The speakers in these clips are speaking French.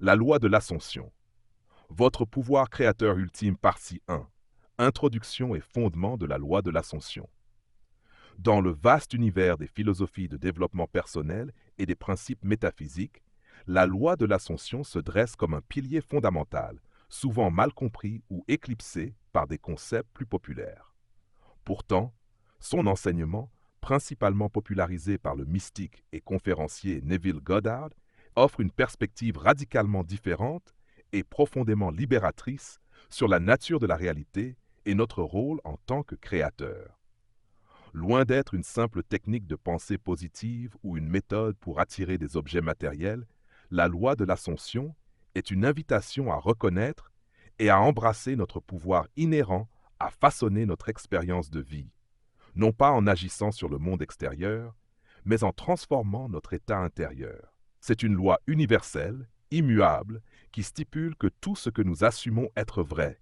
La loi de l'Assomption. Votre pouvoir créateur ultime, partie 1. Introduction et fondement de la loi de l'Assomption. Dans le vaste univers des philosophies de développement personnel et des principes métaphysiques, la loi de l'Assomption se dresse comme un pilier fondamental, souvent mal compris ou éclipsé par des concepts plus populaires. Pourtant, son enseignement, principalement popularisé par le mystique et conférencier Neville Goddard, offre une perspective radicalement différente et profondément libératrice sur la nature de la réalité et notre rôle en tant que créateur. Loin d'être une simple technique de pensée positive ou une méthode pour attirer des objets matériels, la loi de l'Assomption est une invitation à reconnaître et à embrasser notre pouvoir inhérent à façonner notre expérience de vie, non pas en agissant sur le monde extérieur, mais en transformant notre état intérieur. C'est une loi universelle, immuable, qui stipule que tout ce que nous assumons être vrai,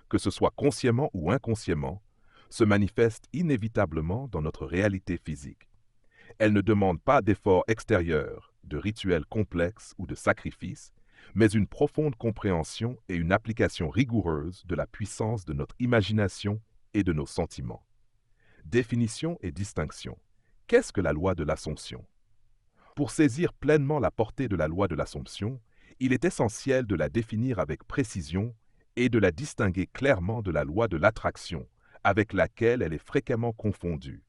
que ce soit consciemment ou inconsciemment, se manifeste inévitablement dans notre réalité physique. Elle ne demande pas d'efforts extérieurs, de rituels complexes ou de sacrifices, mais une profonde compréhension et une application rigoureuse de la puissance de notre imagination et de nos sentiments. Définition et distinction. Qu'est-ce que la loi de l'Assomption? Pour saisir pleinement la portée de la loi de l'Assomption, il est essentiel de la définir avec précision et de la distinguer clairement de la loi de l'attraction, avec laquelle elle est fréquemment confondue.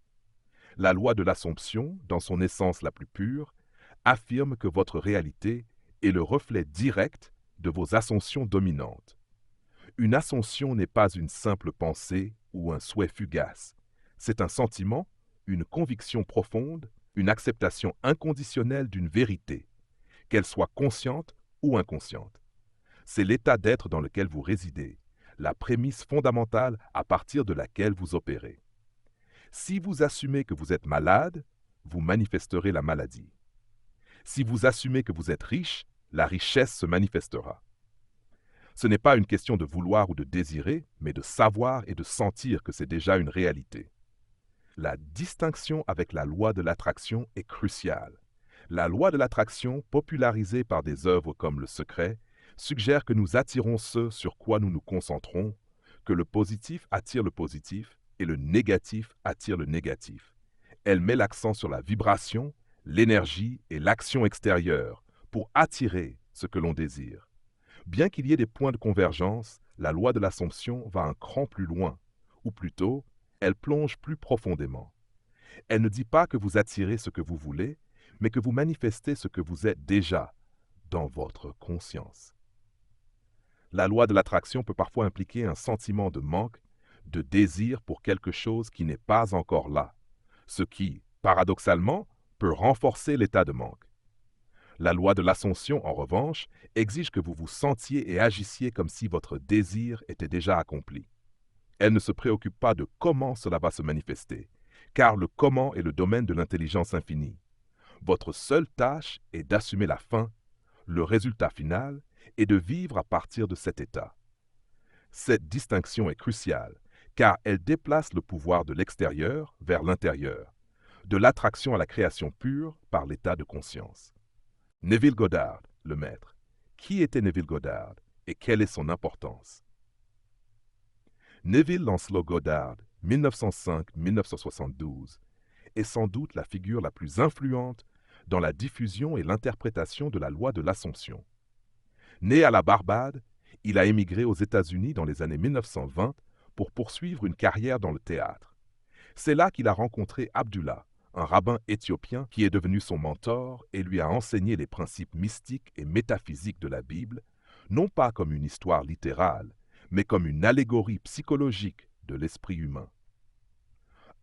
La loi de l'Assomption, dans son essence la plus pure, affirme que votre réalité est le reflet direct de vos assumptions dominantes. Une assumption n'est pas une simple pensée ou un souhait fugace. C'est un sentiment, une conviction profonde, une acceptation inconditionnelle d'une vérité, qu'elle soit consciente ou inconsciente. C'est l'état d'être dans lequel vous résidez, la prémisse fondamentale à partir de laquelle vous opérez. Si vous assumez que vous êtes malade, vous manifesterez la maladie. Si vous assumez que vous êtes riche, la richesse se manifestera. Ce n'est pas une question de vouloir ou de désirer, mais de savoir et de sentir que c'est déjà une réalité. La distinction avec la loi de l'attraction est cruciale. La loi de l'attraction, popularisée par des œuvres comme Le Secret, suggère que nous attirons ce sur quoi nous nous concentrons, que le positif attire le positif et le négatif attire le négatif. Elle met l'accent sur la vibration, l'énergie et l'action extérieure pour attirer ce que l'on désire. Bien qu'il y ait des points de convergence, la loi de l'Assomption va un cran plus loin, ou plutôt, elle plonge plus profondément. Elle ne dit pas que vous attirez ce que vous voulez, mais que vous manifestez ce que vous êtes déjà dans votre conscience. La loi de l'attraction peut parfois impliquer un sentiment de manque, de désir pour quelque chose qui n'est pas encore là, ce qui, paradoxalement, peut renforcer l'état de manque. La loi de l'Assomption, en revanche, exige que vous vous sentiez et agissiez comme si votre désir était déjà accompli. Elle ne se préoccupe pas de comment cela va se manifester, car le comment est le domaine de l'intelligence infinie. Votre seule tâche est d'assumer la fin, le résultat final, et de vivre à partir de cet état. Cette distinction est cruciale, car elle déplace le pouvoir de l'extérieur vers l'intérieur, de l'attraction à la création pure par l'état de conscience. Neville Goddard, le maître. Qui était Neville Goddard et quelle est son importance? Neville Lancelot Goddard, 1905-1972, est sans doute la figure la plus influente dans la diffusion et l'interprétation de la loi de l'Assomption. Né à la Barbade, il a émigré aux États-Unis dans les années 1920 pour poursuivre une carrière dans le théâtre. C'est là qu'il a rencontré Abdullah, un rabbin éthiopien qui est devenu son mentor et lui a enseigné les principes mystiques et métaphysiques de la Bible, non pas comme une histoire littérale, mais comme une allégorie psychologique de l'esprit humain.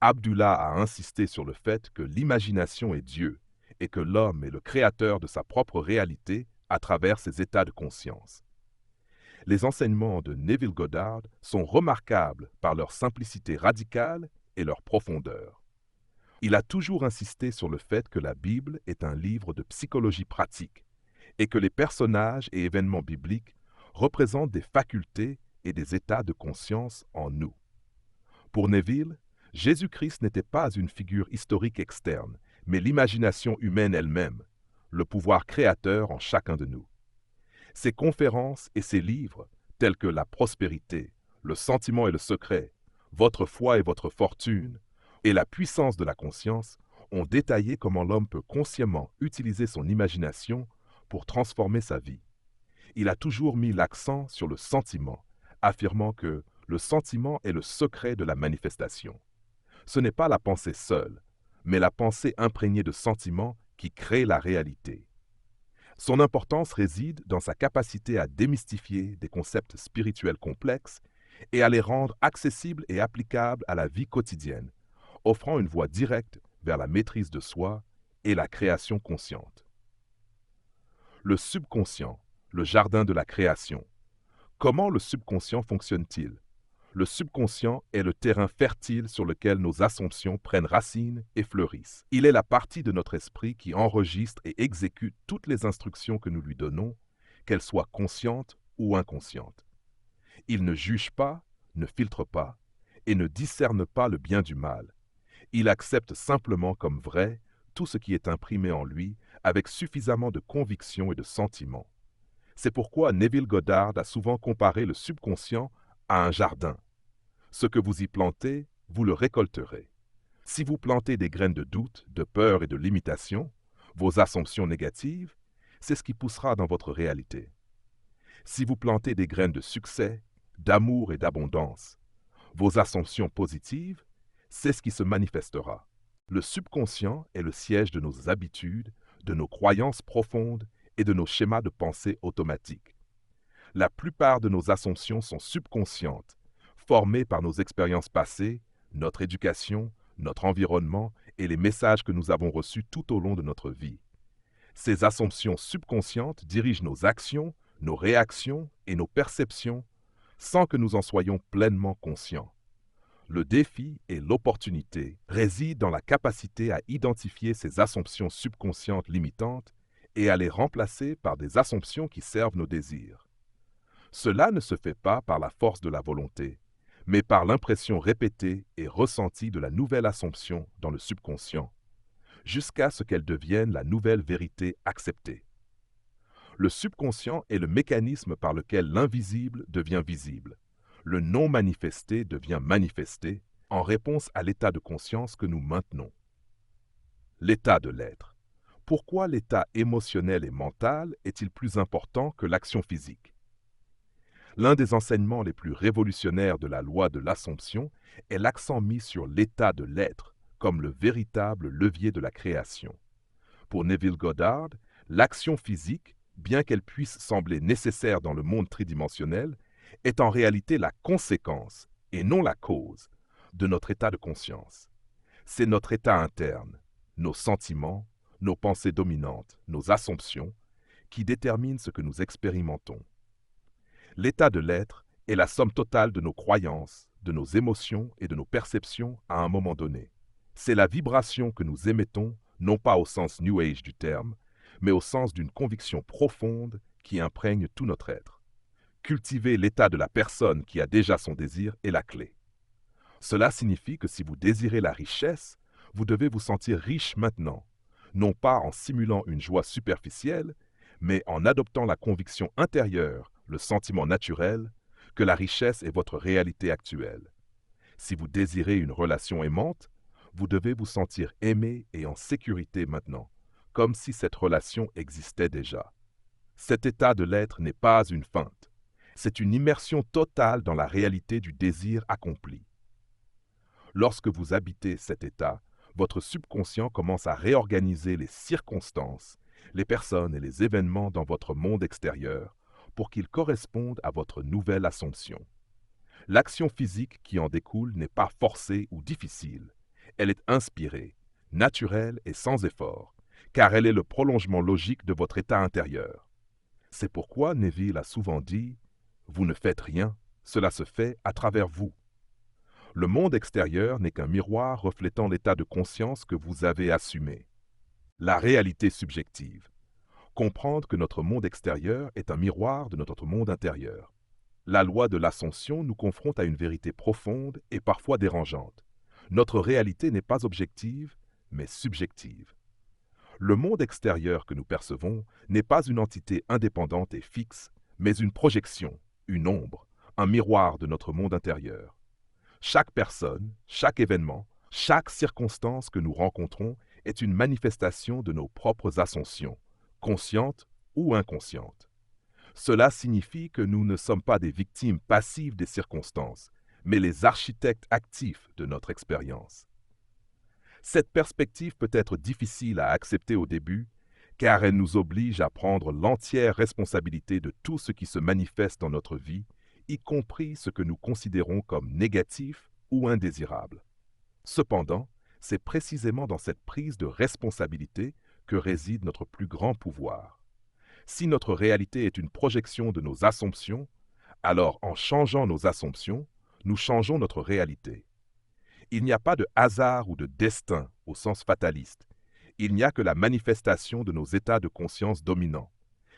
Abdullah a insisté sur le fait que l'imagination est Dieu et que l'homme est le créateur de sa propre réalité à travers ses états de conscience. Les enseignements de Neville Goddard sont remarquables par leur simplicité radicale et leur profondeur. Il a toujours insisté sur le fait que la Bible est un livre de psychologie pratique et que les personnages et événements bibliques représentent des facultés et des états de conscience en nous. Pour Neville, Jésus-Christ n'était pas une figure historique externe, mais l'imagination humaine elle-même, le pouvoir créateur en chacun de nous. Ses conférences et ses livres, tels que La prospérité, Le sentiment et le secret, Votre foi et votre fortune, et La puissance de la conscience, ont détaillé comment l'homme peut consciemment utiliser son imagination pour transformer sa vie. Il a toujours mis l'accent sur le sentiment, affirmant que le sentiment est le secret de la manifestation. Ce n'est pas la pensée seule, mais la pensée imprégnée de sentiments qui crée la réalité. Son importance réside dans sa capacité à démystifier des concepts spirituels complexes et à les rendre accessibles et applicables à la vie quotidienne, offrant une voie directe vers la maîtrise de soi et la création consciente. Le subconscient, le jardin de la création. Comment le subconscient fonctionne-t-il? Le subconscient est le terrain fertile sur lequel nos assumptions prennent racine et fleurissent. Il est la partie de notre esprit qui enregistre et exécute toutes les instructions que nous lui donnons, qu'elles soient conscientes ou inconscientes. Il ne juge pas, ne filtre pas, et ne discerne pas le bien du mal. Il accepte simplement comme vrai tout ce qui est imprimé en lui avec suffisamment de conviction et de sentiment. C'est pourquoi Neville Goddard a souvent comparé le subconscient à un jardin. Ce que vous y plantez, vous le récolterez. Si vous plantez des graines de doute, de peur et de limitation, vos assumptions négatives, c'est ce qui poussera dans votre réalité. Si vous plantez des graines de succès, d'amour et d'abondance, vos assumptions positives, c'est ce qui se manifestera. Le subconscient est le siège de nos habitudes, de nos croyances profondes et de nos schémas de pensée automatiques. La plupart de nos assumptions sont subconscientes, formées par nos expériences passées, notre éducation, notre environnement et les messages que nous avons reçus tout au long de notre vie. Ces assumptions subconscientes dirigent nos actions, nos réactions et nos perceptions sans que nous en soyons pleinement conscients. Le défi et l'opportunité résident dans la capacité à identifier ces assumptions subconscientes limitantes et à les remplacer par des assumptions qui servent nos désirs. Cela ne se fait pas par la force de la volonté, mais par l'impression répétée et ressentie de la nouvelle assumption dans le subconscient, jusqu'à ce qu'elle devienne la nouvelle vérité acceptée. Le subconscient est le mécanisme par lequel l'invisible devient visible, le non manifesté devient manifesté en réponse à l'état de conscience que nous maintenons. L'état de l'être. Pourquoi l'état émotionnel et mental est-il plus important que l'action physique? L'un des enseignements les plus révolutionnaires de la loi de l'Assomption est l'accent mis sur l'état de l'être comme le véritable levier de la création. Pour Neville Goddard, l'action physique, bien qu'elle puisse sembler nécessaire dans le monde tridimensionnel, est en réalité la conséquence, et non la cause, de notre état de conscience. C'est notre état interne, nos sentiments, nos pensées dominantes, nos assumptions, qui déterminent ce que nous expérimentons. L'état de l'être est la somme totale de nos croyances, de nos émotions et de nos perceptions à un moment donné. C'est la vibration que nous émettons, non pas au sens New Age du terme, mais au sens d'une conviction profonde qui imprègne tout notre être. Cultiver l'état de la personne qui a déjà son désir est la clé. Cela signifie que si vous désirez la richesse, vous devez vous sentir riche maintenant, non pas en simulant une joie superficielle, mais en adoptant la conviction intérieure, le sentiment naturel, que la richesse est votre réalité actuelle. Si vous désirez une relation aimante, vous devez vous sentir aimé et en sécurité maintenant, comme si cette relation existait déjà. Cet état de l'être n'est pas une feinte. C'est une immersion totale dans la réalité du désir accompli. Lorsque vous habitez cet état, votre subconscient commence à réorganiser les circonstances, les personnes et les événements dans votre monde extérieur pour qu'ils correspondent à votre nouvelle assumption. L'action physique qui en découle n'est pas forcée ou difficile. Elle est inspirée, naturelle et sans effort, car elle est le prolongement logique de votre état intérieur. C'est pourquoi Neville a souvent dit « Vous ne faites rien, cela se fait à travers vous ». Le monde extérieur n'est qu'un miroir reflétant l'état de conscience que vous avez assumé. La réalité subjective. Comprendre que notre monde extérieur est un miroir de notre monde intérieur. La loi de l'Assomption nous confronte à une vérité profonde et parfois dérangeante. Notre réalité n'est pas objective, mais subjective. Le monde extérieur que nous percevons n'est pas une entité indépendante et fixe, mais une projection, une ombre, un miroir de notre monde intérieur. Chaque personne, chaque événement, chaque circonstance que nous rencontrons est une manifestation de nos propres ascensions, conscientes ou inconscientes. Cela signifie que nous ne sommes pas des victimes passives des circonstances, mais les architectes actifs de notre expérience. Cette perspective peut être difficile à accepter au début, car elle nous oblige à prendre l'entière responsabilité de tout ce qui se manifeste dans notre vie, y compris ce que nous considérons comme négatif ou indésirable. Cependant, c'est précisément dans cette prise de responsabilité que réside notre plus grand pouvoir. Si notre réalité est une projection de nos assumptions, alors en changeant nos assumptions, nous changeons notre réalité. Il n'y a pas de hasard ou de destin au sens fataliste. Il n'y a que la manifestation de nos états de conscience dominants.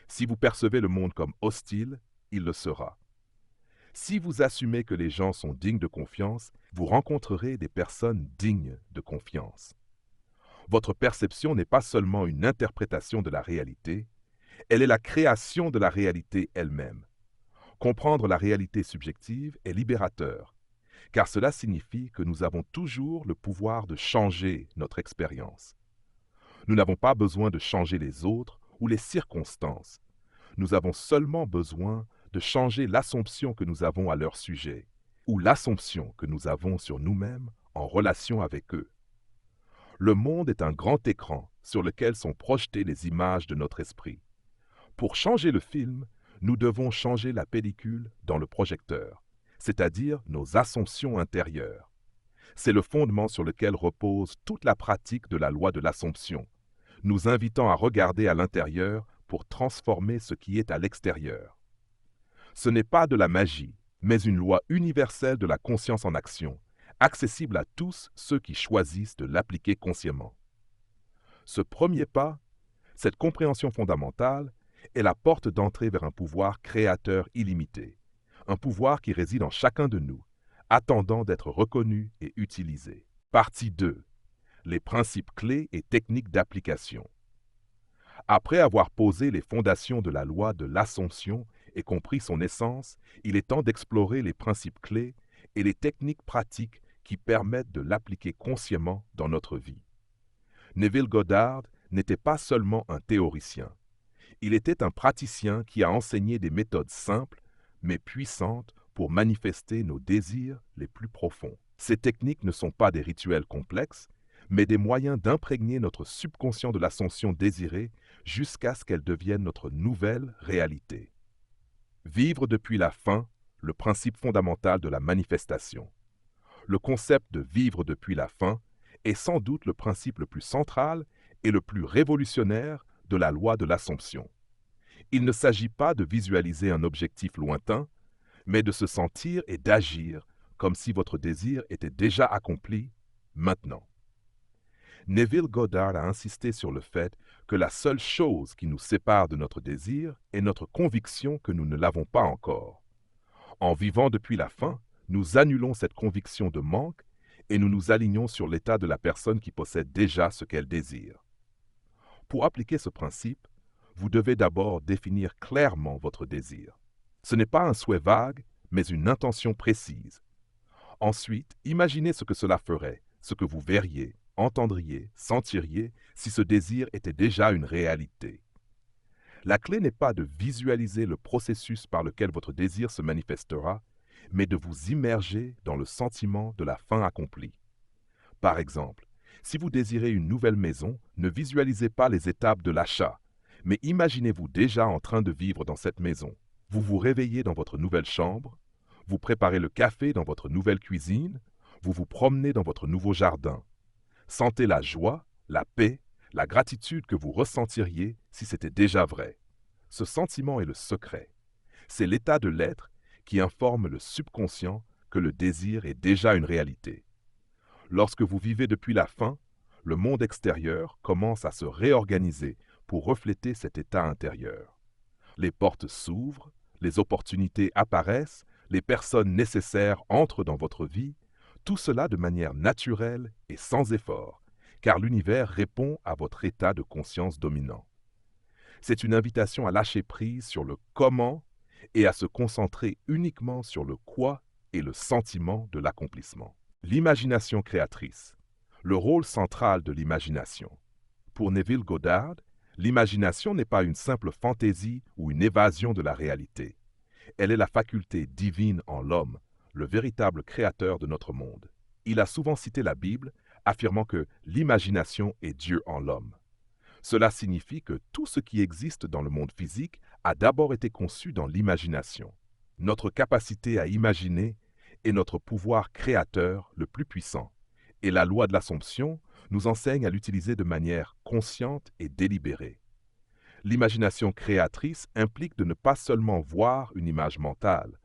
Si vous percevez le monde comme hostile, il le sera. Si vous assumez que les gens sont dignes de confiance, vous rencontrerez des personnes dignes de confiance. Votre perception n'est pas seulement une interprétation de la réalité, elle est la création de la réalité elle-même. Comprendre la réalité subjective est libérateur, car cela signifie que nous avons toujours le pouvoir de changer notre expérience. Nous n'avons pas besoin de changer les autres ou les circonstances. Nous avons seulement besoin de changer l'assumption que nous avons à leur sujet, ou l'assumption que nous avons sur nous-mêmes en relation avec eux. Le monde est un grand écran sur lequel sont projetées les images de notre esprit. Pour changer le film, nous devons changer la pellicule dans le projecteur, c'est-à-dire nos assumptions intérieures. C'est le fondement sur lequel repose toute la pratique de la loi de l'assomption, nous invitant à regarder à l'intérieur pour transformer ce qui est à l'extérieur. Ce n'est pas de la magie, mais une loi universelle de la conscience en action, accessible à tous ceux qui choisissent de l'appliquer consciemment. Ce premier pas, cette compréhension fondamentale, est la porte d'entrée vers un pouvoir créateur illimité, un pouvoir qui réside en chacun de nous, attendant d'être reconnu et utilisé. Partie 2. Les principes clés et techniques d'application. Après avoir posé les fondations de la loi de l'assomption et compris son essence, il est temps d'explorer les principes clés et les techniques pratiques qui permettent de l'appliquer consciemment dans notre vie. Neville Goddard n'était pas seulement un théoricien. Il était un praticien qui a enseigné des méthodes simples, mais puissantes pour manifester nos désirs les plus profonds. Ces techniques ne sont pas des rituels complexes, mais des moyens d'imprégner notre subconscient de l'ascension désirée jusqu'à ce qu'elle devienne notre nouvelle réalité. Vivre depuis la fin, le principe fondamental de la manifestation. Le concept de vivre depuis la fin est sans doute le principe le plus central et le plus révolutionnaire de la loi de l'assomption. Il ne s'agit pas de visualiser un objectif lointain, mais de se sentir et d'agir comme si votre désir était déjà accompli maintenant. Neville Goddard a insisté sur le fait que la seule chose qui nous sépare de notre désir est notre conviction que nous ne l'avons pas encore. En vivant depuis la fin, nous annulons cette conviction de manque et nous nous alignons sur l'état de la personne qui possède déjà ce qu'elle désire. Pour appliquer ce principe, vous devez d'abord définir clairement votre désir. Ce n'est pas un souhait vague, mais une intention précise. Ensuite, imaginez ce que cela ferait, ce que vous verriez, entendriez, sentiriez si ce désir était déjà une réalité. La clé n'est pas de visualiser le processus par lequel votre désir se manifestera, mais de vous immerger dans le sentiment de la fin accomplie. Par exemple, si vous désirez une nouvelle maison, ne visualisez pas les étapes de l'achat, mais imaginez-vous déjà en train de vivre dans cette maison. Vous vous réveillez dans votre nouvelle chambre, vous préparez le café dans votre nouvelle cuisine, vous vous promenez dans votre nouveau jardin. Sentez la joie, la paix, la gratitude que vous ressentiriez si c'était déjà vrai. Ce sentiment est le secret. C'est l'état de l'être qui informe le subconscient que le désir est déjà une réalité. Lorsque vous vivez depuis la fin, le monde extérieur commence à se réorganiser pour refléter cet état intérieur. Les portes s'ouvrent, les opportunités apparaissent, les personnes nécessaires entrent dans votre vie, tout cela de manière naturelle et sans effort, car l'univers répond à votre état de conscience dominant. C'est une invitation à lâcher prise sur le comment et à se concentrer uniquement sur le quoi et le sentiment de l'accomplissement. L'imagination créatrice. Le rôle central de l'imagination. Pour Neville Goddard, l'imagination n'est pas une simple fantaisie ou une évasion de la réalité. Elle est la faculté divine en l'homme, le véritable créateur de notre monde. Il a souvent cité la Bible, affirmant que l'imagination est Dieu en l'homme. Cela signifie que tout ce qui existe dans le monde physique a d'abord été conçu dans l'imagination. Notre capacité à imaginer est notre pouvoir créateur le plus puissant, et la loi de l'Assomption nous enseigne à l'utiliser de manière consciente et délibérée. L'imagination créatrice implique de ne pas seulement voir une image mentale,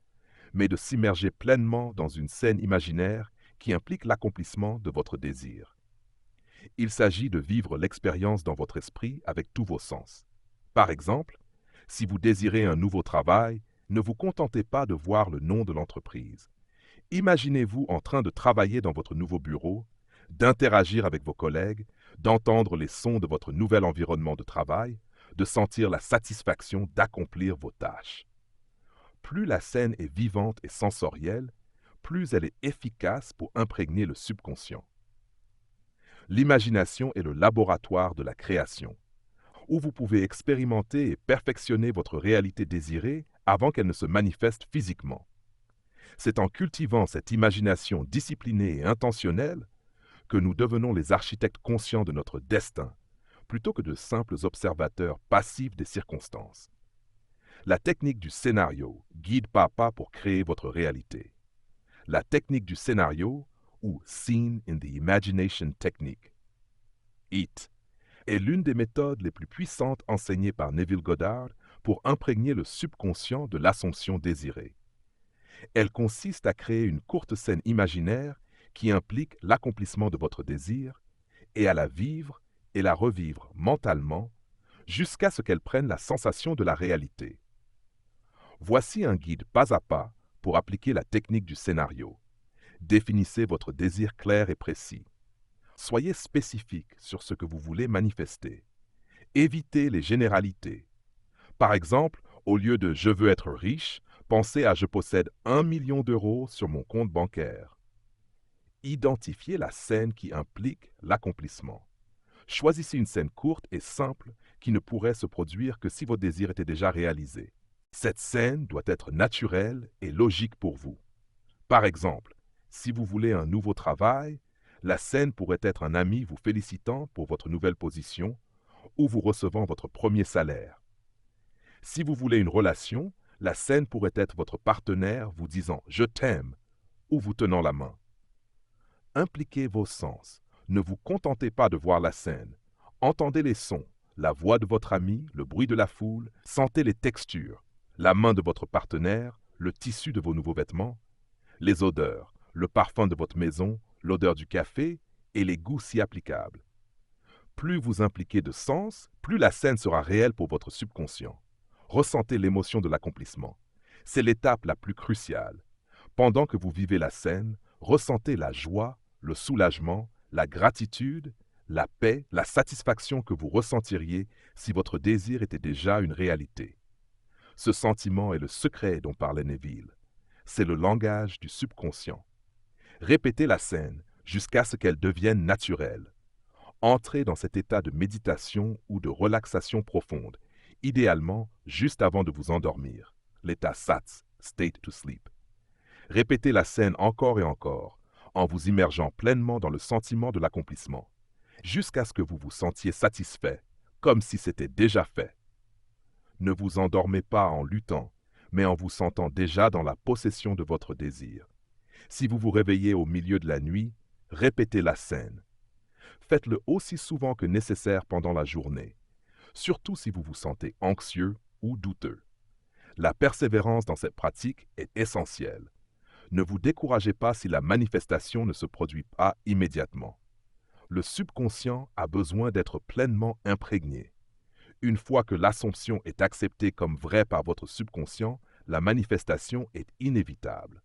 mais de s'immerger pleinement dans une scène imaginaire qui implique l'accomplissement de votre désir. Il s'agit de vivre l'expérience dans votre esprit avec tous vos sens. Par exemple, si vous désirez un nouveau travail, ne vous contentez pas de voir le nom de l'entreprise. Imaginez-vous en train de travailler dans votre nouveau bureau, d'interagir avec vos collègues, d'entendre les sons de votre nouvel environnement de travail, de sentir la satisfaction d'accomplir vos tâches. Plus la scène est vivante et sensorielle, plus elle est efficace pour imprégner le subconscient. L'imagination est le laboratoire de la création, où vous pouvez expérimenter et perfectionner votre réalité désirée avant qu'elle ne se manifeste physiquement. C'est en cultivant cette imagination disciplinée et intentionnelle que nous devenons les architectes conscients de notre destin, plutôt que de simples observateurs passifs des circonstances. La technique du scénario guide pas à pas pour créer votre réalité. La technique du scénario, ou Scene in the Imagination Technique, IT, est l'une des méthodes les plus puissantes enseignées par Neville Goddard pour imprégner le subconscient de l'assomption désirée. Elle consiste à créer une courte scène imaginaire qui implique l'accomplissement de votre désir et à la vivre et la revivre mentalement jusqu'à ce qu'elle prenne la sensation de la réalité. Voici un guide pas à pas pour appliquer la technique du scénario. Définissez votre désir clair et précis. Soyez spécifique sur ce que vous voulez manifester. Évitez les généralités. Par exemple, au lieu de « je veux être riche », pensez à « je possède 1 million d'euros sur mon compte bancaire ». Identifiez la scène qui implique l'accomplissement. Choisissez une scène courte et simple qui ne pourrait se produire que si vos désirs étaient déjà réalisés. Cette scène doit être naturelle et logique pour vous. Par exemple, si vous voulez un nouveau travail, la scène pourrait être un ami vous félicitant pour votre nouvelle position ou vous recevant votre premier salaire. Si vous voulez une relation, la scène pourrait être votre partenaire vous disant « je t'aime » ou vous tenant la main. Impliquez vos sens. Ne vous contentez pas de voir la scène. Entendez les sons, la voix de votre ami, le bruit de la foule, sentez les textures, la main de votre partenaire, le tissu de vos nouveaux vêtements, les odeurs, le parfum de votre maison, l'odeur du café et les goûts si applicables. Plus vous impliquez de sens, plus la scène sera réelle pour votre subconscient. Ressentez l'émotion de l'accomplissement. C'est l'étape la plus cruciale. Pendant que vous vivez la scène, ressentez la joie, le soulagement, la gratitude, la paix, la satisfaction que vous ressentiriez si votre désir était déjà une réalité. Ce sentiment est le secret dont parlait Neville. C'est le langage du subconscient. Répétez la scène jusqu'à ce qu'elle devienne naturelle. Entrez dans cet état de méditation ou de relaxation profonde, idéalement juste avant de vous endormir, l'état SATS, State to Sleep. Répétez la scène encore et encore, en vous immergeant pleinement dans le sentiment de l'accomplissement, jusqu'à ce que vous vous sentiez satisfait, comme si c'était déjà fait. Ne vous endormez pas en luttant, mais en vous sentant déjà dans la possession de votre désir. Si vous vous réveillez au milieu de la nuit, répétez la scène. Faites-le aussi souvent que nécessaire pendant la journée, surtout si vous vous sentez anxieux ou douteux. La persévérance dans cette pratique est essentielle. Ne vous découragez pas si la manifestation ne se produit pas immédiatement. Le subconscient a besoin d'être pleinement imprégné. Une fois que l'assomption est acceptée comme vraie par votre subconscient, la manifestation est inévitable.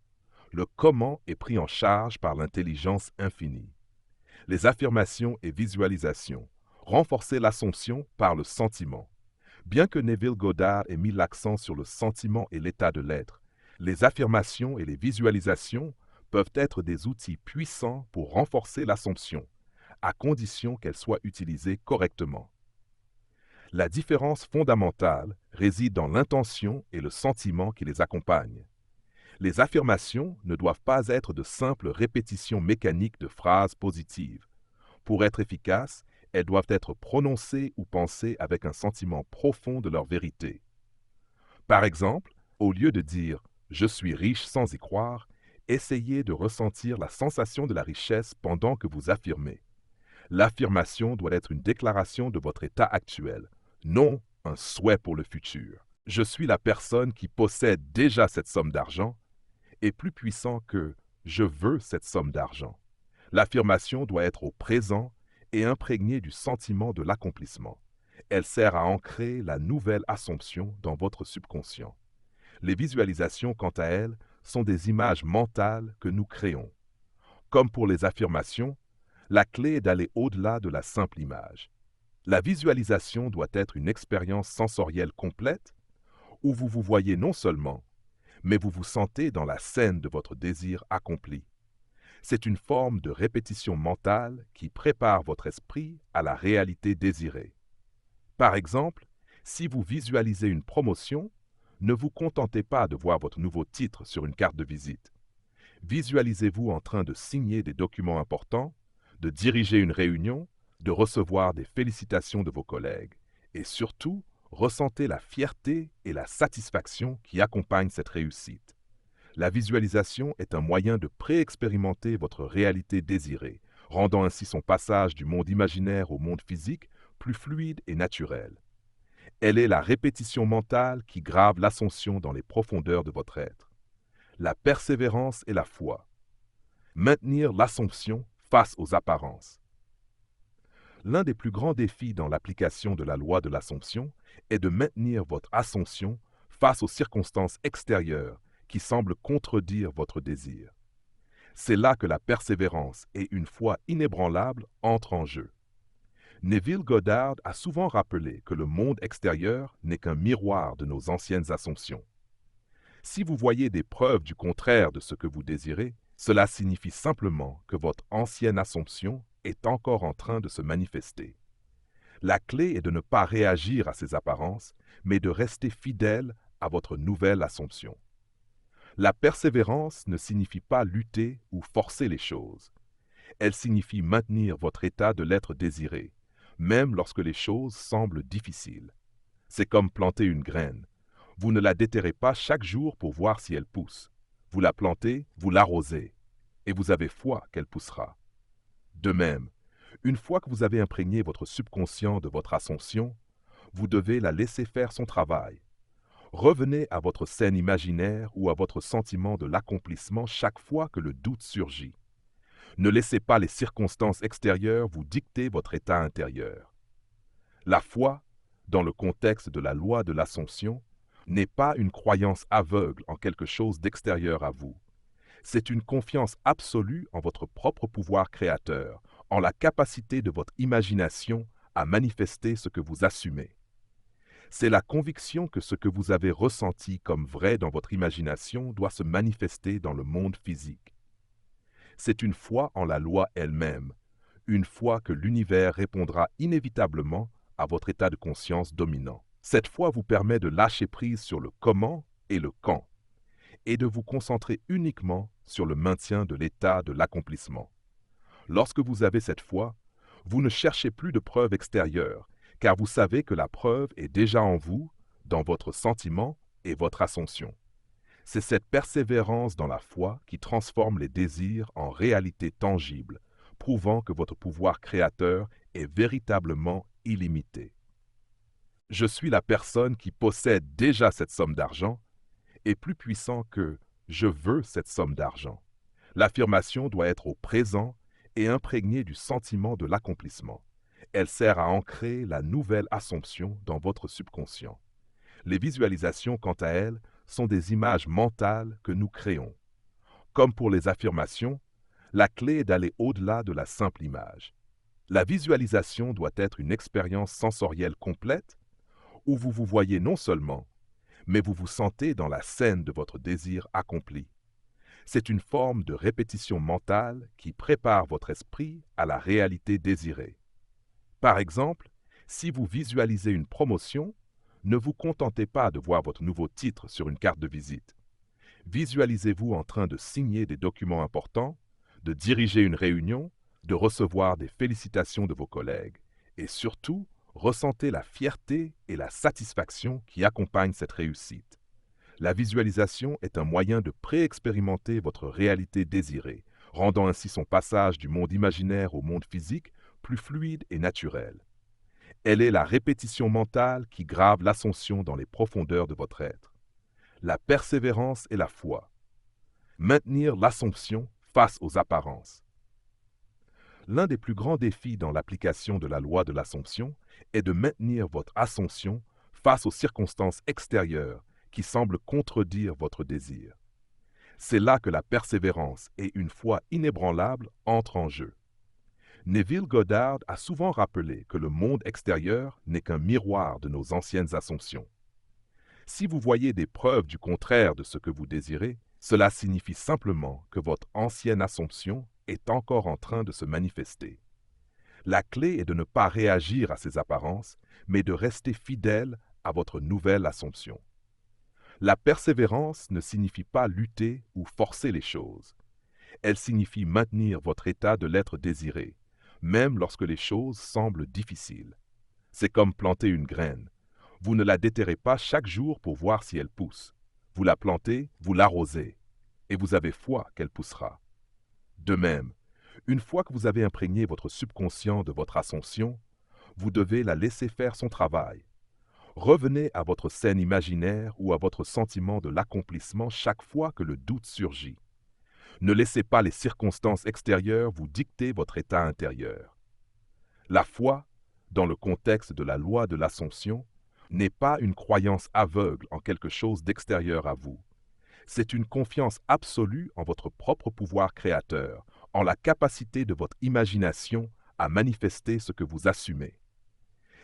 Le comment est pris en charge par l'intelligence infinie. Les affirmations et visualisations. Renforcer l'assomption par le sentiment. Bien que Neville Goddard ait mis l'accent sur le sentiment et l'état de l'être, les affirmations et les visualisations peuvent être des outils puissants pour renforcer l'assomption, à condition qu'elles soient utilisées correctement. La différence fondamentale réside dans l'intention et le sentiment qui les accompagnent. Les affirmations ne doivent pas être de simples répétitions mécaniques de phrases positives. Pour être efficaces, elles doivent être prononcées ou pensées avec un sentiment profond de leur vérité. Par exemple, au lieu de dire « je suis riche » sans y croire, essayez de ressentir la sensation de la richesse pendant que vous affirmez. L'affirmation doit être une déclaration de votre état actuel, non un souhait pour le futur. Je suis la personne qui possède déjà cette somme d'argent est plus puissant que je veux cette somme d'argent. L'affirmation doit être au présent et imprégnée du sentiment de l'accomplissement. Elle sert à ancrer la nouvelle assomption dans votre subconscient. Les visualisations, quant à elles, sont des images mentales que nous créons. Comme pour les affirmations, la clé est d'aller au-delà de la simple image. La visualisation doit être une expérience sensorielle complète où vous vous voyez non seulement, mais vous vous sentez dans la scène de votre désir accompli. C'est une forme de répétition mentale qui prépare votre esprit à la réalité désirée. Par exemple, si vous visualisez une promotion, ne vous contentez pas de voir votre nouveau titre sur une carte de visite. Visualisez-vous en train de signer des documents importants, de diriger une réunion, de recevoir des félicitations de vos collègues. Et surtout, ressentez la fierté et la satisfaction qui accompagnent cette réussite. La visualisation est un moyen de pré-expérimenter votre réalité désirée, rendant ainsi son passage du monde imaginaire au monde physique plus fluide et naturel. Elle est la répétition mentale qui grave l'ascension dans les profondeurs de votre être. La persévérance et la foi. Maintenir l'assomption face aux apparences. L'un des plus grands défis dans l'application de la loi de l'assomption est de maintenir votre assomption face aux circonstances extérieures qui semblent contredire votre désir. C'est là que la persévérance et une foi inébranlable entrent en jeu. Neville Goddard a souvent rappelé que le monde extérieur n'est qu'un miroir de nos anciennes assomptions. Si vous voyez des preuves du contraire de ce que vous désirez, cela signifie simplement que votre ancienne assomption est encore en train de se manifester. La clé est de ne pas réagir à ces apparences, mais de rester fidèle à votre nouvelle assomption. La persévérance ne signifie pas lutter ou forcer les choses. Elle signifie maintenir votre état de l'être désiré, même lorsque les choses semblent difficiles. C'est comme planter une graine. Vous ne la déterrez pas chaque jour pour voir si elle pousse. Vous la plantez, vous l'arrosez, et vous avez foi qu'elle poussera. De même, une fois que vous avez imprégné votre subconscient de votre assomption, vous devez la laisser faire son travail. Revenez à votre scène imaginaire ou à votre sentiment de l'accomplissement chaque fois que le doute surgit. Ne laissez pas les circonstances extérieures vous dicter votre état intérieur. La foi, dans le contexte de la loi de l'assomption, n'est pas une croyance aveugle en quelque chose d'extérieur à vous. C'est une confiance absolue en votre propre pouvoir créateur, en la capacité de votre imagination à manifester ce que vous assumez. C'est la conviction que ce que vous avez ressenti comme vrai dans votre imagination doit se manifester dans le monde physique. C'est une foi en la loi elle-même, une foi que l'univers répondra inévitablement à votre état de conscience dominant. Cette foi vous permet de lâcher prise sur le comment et le quand, et de vous concentrer uniquement sur le maintien de l'état de l'accomplissement. Lorsque vous avez cette foi, vous ne cherchez plus de preuves extérieures, car vous savez que la preuve est déjà en vous, dans votre sentiment et votre assomption. C'est cette persévérance dans la foi qui transforme les désirs en réalité tangible, prouvant que votre pouvoir créateur est véritablement illimité. Je suis la personne qui possède déjà cette somme d'argent est plus puissant que je veux cette somme d'argent. L'affirmation doit être au présent et imprégnée du sentiment de l'accomplissement. Elle sert à ancrer la nouvelle assomption dans votre subconscient. Les visualisations, quant à elles, sont des images mentales que nous créons. Comme pour les affirmations, La clé est d'aller au-delà de la simple image. La visualisation doit être une expérience sensorielle complète où vous vous voyez non seulement, mais vous vous sentez dans la scène de votre désir accompli. C'est une forme de répétition mentale qui prépare votre esprit à la réalité désirée. Par exemple, si vous visualisez une promotion, ne vous contentez pas de voir votre nouveau titre sur une carte de visite. Visualisez-vous en train de signer des documents importants, de diriger une réunion, de recevoir des félicitations de vos collègues et surtout, ressentez la fierté et la satisfaction qui accompagnent cette réussite. La visualisation est un moyen de pré-expérimenter votre réalité désirée, rendant ainsi son passage du monde imaginaire au monde physique plus fluide et naturel. Elle est la répétition mentale qui grave l'ascension dans les profondeurs de votre être. La persévérance et la foi. Maintenir l'assomption face aux apparences. L'un des plus grands défis dans l'application de la loi de l'Assomption est de maintenir votre ascension face aux circonstances extérieures qui semblent contredire votre désir. C'est là que la persévérance et une foi inébranlable entrent en jeu. Neville Goddard a souvent rappelé que le monde extérieur n'est qu'un miroir de nos anciennes assomptions. Si vous voyez des preuves du contraire de ce que vous désirez, cela signifie simplement que votre ancienne assomption est encore en train de se manifester. La clé est de ne pas réagir à ces apparences, mais de rester fidèle à votre nouvelle assomption. La persévérance ne signifie pas lutter ou forcer les choses. Elle signifie maintenir votre état de l'être désiré, même lorsque les choses semblent difficiles. C'est comme planter une graine. Vous ne la déterrez pas chaque jour pour voir si elle pousse. Vous la plantez, vous l'arrosez, et vous avez foi qu'elle poussera. De même, une fois que vous avez imprégné votre subconscient de votre ascension, vous devez la laisser faire son travail. Revenez à votre scène imaginaire ou à votre sentiment de l'accomplissement chaque fois que le doute surgit. Ne laissez pas les circonstances extérieures vous dicter votre état intérieur. La foi, dans le contexte de la loi de l'Assomption, n'est pas une croyance aveugle en quelque chose d'extérieur à vous. C'est une confiance absolue en votre propre pouvoir créateur, en la capacité de votre imagination à manifester ce que vous assumez.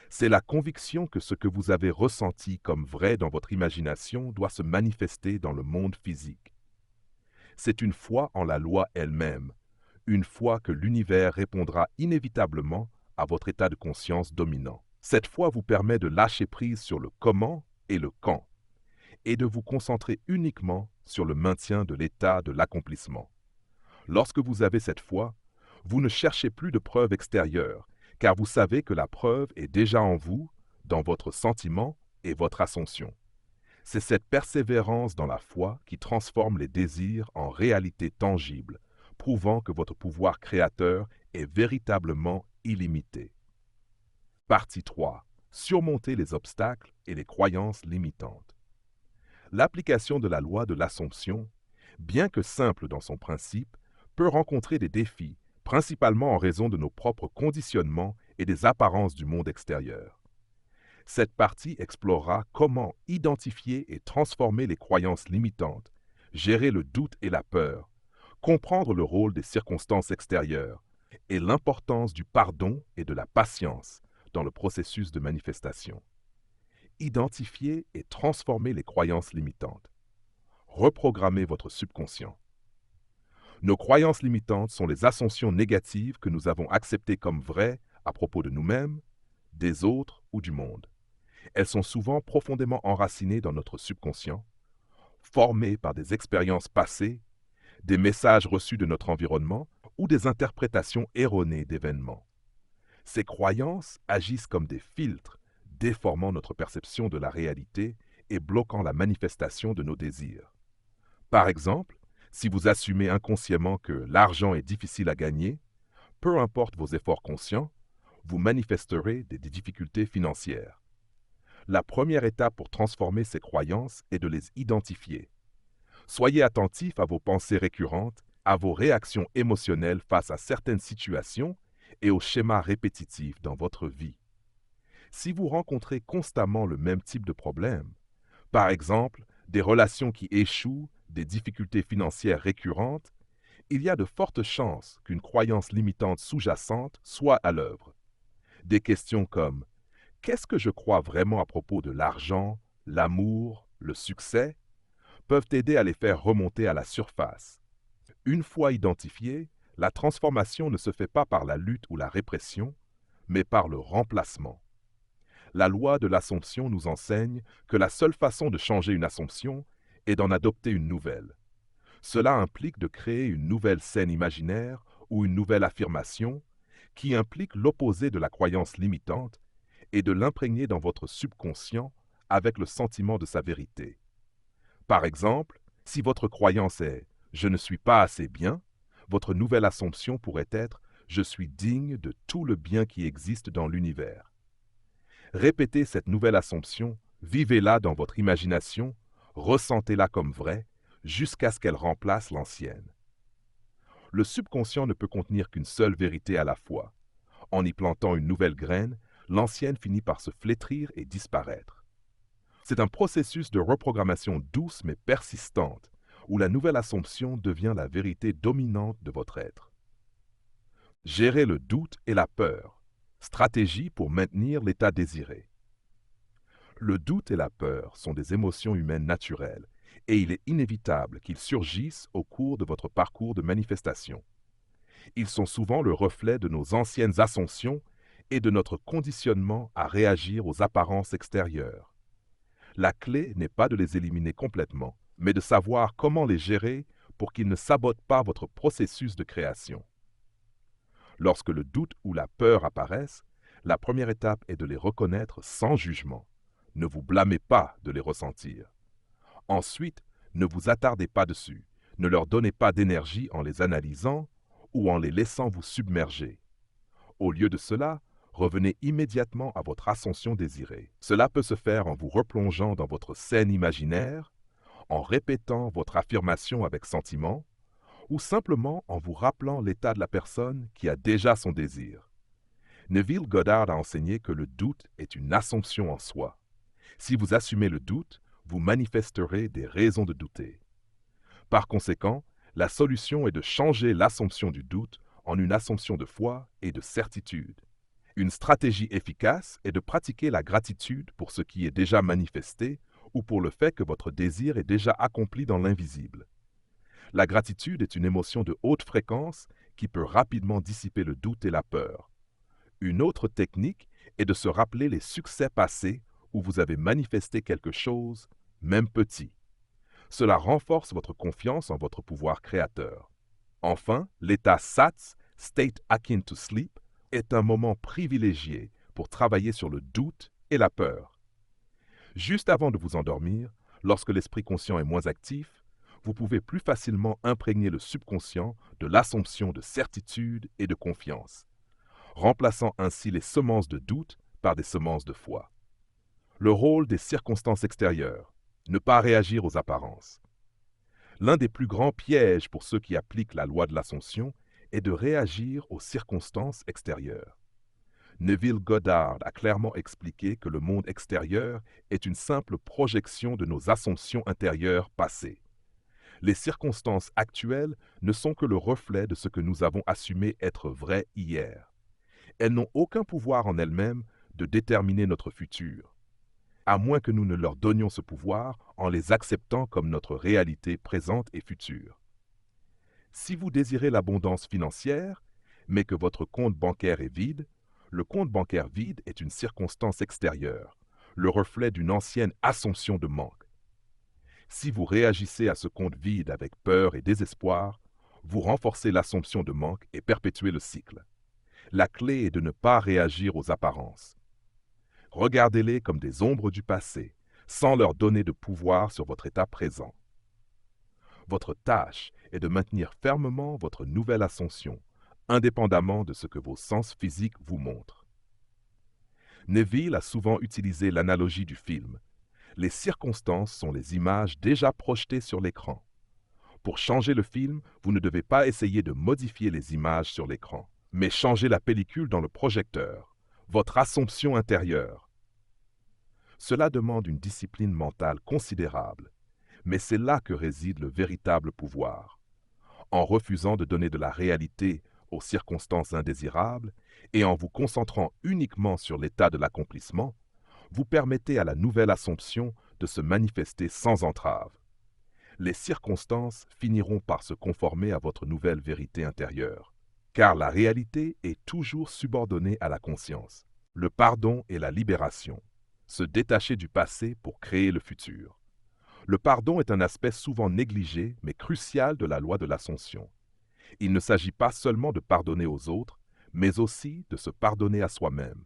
C'est la conviction que ce que vous avez ressenti comme vrai dans votre imagination doit se manifester dans le monde physique. C'est une foi en la loi elle-même, une foi que l'univers répondra inévitablement à votre état de conscience dominant. Cette foi vous permet de lâcher prise sur le comment et le quand, et de vous concentrer uniquement sur le maintien de l'état de l'accomplissement. Lorsque vous avez cette foi, vous ne cherchez plus de preuves extérieures, car vous savez que la preuve est déjà en vous, dans votre sentiment et votre ascension. C'est cette persévérance dans la foi qui transforme les désirs en réalité tangible, prouvant que votre pouvoir créateur est véritablement illimité. Partie 3. Surmonter les obstacles et les croyances limitantes. L'application de la loi de l'Assomption, bien que simple dans son principe, peut rencontrer des défis, principalement en raison de nos propres conditionnements et des apparences du monde extérieur. Cette partie explorera comment identifier et transformer les croyances limitantes, gérer le doute et la peur, comprendre le rôle des circonstances extérieures et l'importance du pardon et de la patience dans le processus de manifestation. Identifier et transformer les croyances limitantes. Reprogrammez votre subconscient. Nos croyances limitantes sont les assumptions négatives que nous avons acceptées comme vraies à propos de nous-mêmes, des autres ou du monde. Elles sont souvent profondément enracinées dans notre subconscient, formées par des expériences passées, des messages reçus de notre environnement ou des interprétations erronées d'événements. Ces croyances agissent comme des filtres, déformant notre perception de la réalité et bloquant la manifestation de nos désirs. Par exemple, si vous assumez inconsciemment que l'argent est difficile à gagner, peu importe vos efforts conscients, vous manifesterez des difficultés financières. La première étape pour transformer ces croyances est de les identifier. Soyez attentif à vos pensées récurrentes, à vos réactions émotionnelles face à certaines situations et aux schémas répétitifs dans votre vie. Si vous rencontrez constamment le même type de problème, par exemple des relations qui échouent, des difficultés financières récurrentes, il y a de fortes chances qu'une croyance limitante sous-jacente soit à l'œuvre. Des questions comme qu'est-ce que je crois vraiment à propos de l'argent, l'amour, le succès peuvent aider à les faire remonter à la surface. Une fois identifiées, la transformation ne se fait pas par la lutte ou la répression, mais par le remplacement. La loi de l'assomption nous enseigne que la seule façon de changer une assomption est d'en adopter une nouvelle. Cela implique de créer une nouvelle scène imaginaire ou une nouvelle affirmation qui implique l'opposé de la croyance limitante et de l'imprégner dans votre subconscient avec le sentiment de sa vérité. Par exemple, si votre croyance est « je ne suis pas assez bien », votre nouvelle assomption pourrait être « je suis digne de tout le bien qui existe dans l'univers ». Répétez cette nouvelle assomption, vivez-la dans votre imagination, ressentez-la comme vraie, jusqu'à ce qu'elle remplace l'ancienne. Le subconscient ne peut contenir qu'une seule vérité à la fois. En y plantant une nouvelle graine, l'ancienne finit par se flétrir et disparaître. C'est un processus de reprogrammation douce mais persistante, où la nouvelle assomption devient la vérité dominante de votre être. Gérer le doute et la peur. Stratégie pour maintenir l'état désiré. Le doute et la peur sont des émotions humaines naturelles, et il est inévitable qu'ils surgissent au cours de votre parcours de manifestation. Ils sont souvent le reflet de nos anciennes assumptions et de notre conditionnement à réagir aux apparences extérieures. La clé n'est pas de les éliminer complètement, mais de savoir comment les gérer pour qu'ils ne sabotent pas votre processus de création. Lorsque le doute ou la peur apparaissent, la première étape est de les reconnaître sans jugement. Ne vous blâmez pas de les ressentir. Ensuite, ne vous attardez pas dessus. Ne leur donnez pas d'énergie en les analysant ou en les laissant vous submerger. Au lieu de cela, revenez immédiatement à votre ascension désirée. Cela peut se faire en vous replongeant dans votre scène imaginaire, en répétant votre affirmation avec sentiment, ou simplement en vous rappelant l'état de la personne qui a déjà son désir. Neville Goddard a enseigné que le doute est une assumption en soi. Si vous assumez le doute, vous manifesterez des raisons de douter. Par conséquent, la solution est de changer l'assumption du doute en une assumption de foi et de certitude. Une stratégie efficace est de pratiquer la gratitude pour ce qui est déjà manifesté ou pour le fait que votre désir est déjà accompli dans l'invisible. La gratitude est une émotion de haute fréquence qui peut rapidement dissiper le doute et la peur. Une autre technique est de se rappeler les succès passés où vous avez manifesté quelque chose, même petit. Cela renforce votre confiance en votre pouvoir créateur. Enfin, l'état SATS, State Akin to Sleep, est un moment privilégié pour travailler sur le doute et la peur. Juste avant de vous endormir, lorsque l'esprit conscient est moins actif, vous pouvez plus facilement imprégner le subconscient de l'assomption de certitude et de confiance, remplaçant ainsi les semences de doute par des semences de foi. Le rôle des circonstances extérieures. Ne pas réagir aux apparences. L'un des plus grands pièges pour ceux qui appliquent la loi de l'assomption est de réagir aux circonstances extérieures. Neville Goddard a clairement expliqué que le monde extérieur est une simple projection de nos assumptions intérieures passées. Les circonstances actuelles ne sont que le reflet de ce que nous avons assumé être vrai hier. Elles n'ont aucun pouvoir en elles-mêmes de déterminer notre futur, à moins que nous ne leur donnions ce pouvoir en les acceptant comme notre réalité présente et future. Si vous désirez l'abondance financière, mais que votre compte bancaire est vide, le compte bancaire vide est une circonstance extérieure, le reflet d'une ancienne assumption de manque. Si vous réagissez à ce compte vide avec peur et désespoir, vous renforcez l'assumption de manque et perpétuez le cycle. La clé est de ne pas réagir aux apparences. Regardez-les comme des ombres du passé, sans leur donner de pouvoir sur votre état présent. Votre tâche est de maintenir fermement votre nouvelle ascension, indépendamment de ce que vos sens physiques vous montrent. Neville a souvent utilisé l'analogie du film. Les circonstances sont les images déjà projetées sur l'écran. Pour changer le film, vous ne devez pas essayer de modifier les images sur l'écran, mais changer la pellicule dans le projecteur, votre assumption intérieure. Cela demande une discipline mentale considérable, mais c'est là que réside le véritable pouvoir. En refusant de donner de la réalité aux circonstances indésirables et en vous concentrant uniquement sur l'état de l'accomplissement, vous permettez à la nouvelle assomption de se manifester sans entrave. Les circonstances finiront par se conformer à votre nouvelle vérité intérieure, car la réalité est toujours subordonnée à la conscience. Le pardon et la libération. Se détacher du passé pour créer le futur. Le pardon est un aspect souvent négligé mais crucial de la loi de l'Ascension. Il ne s'agit pas seulement de pardonner aux autres, mais aussi de se pardonner à soi-même.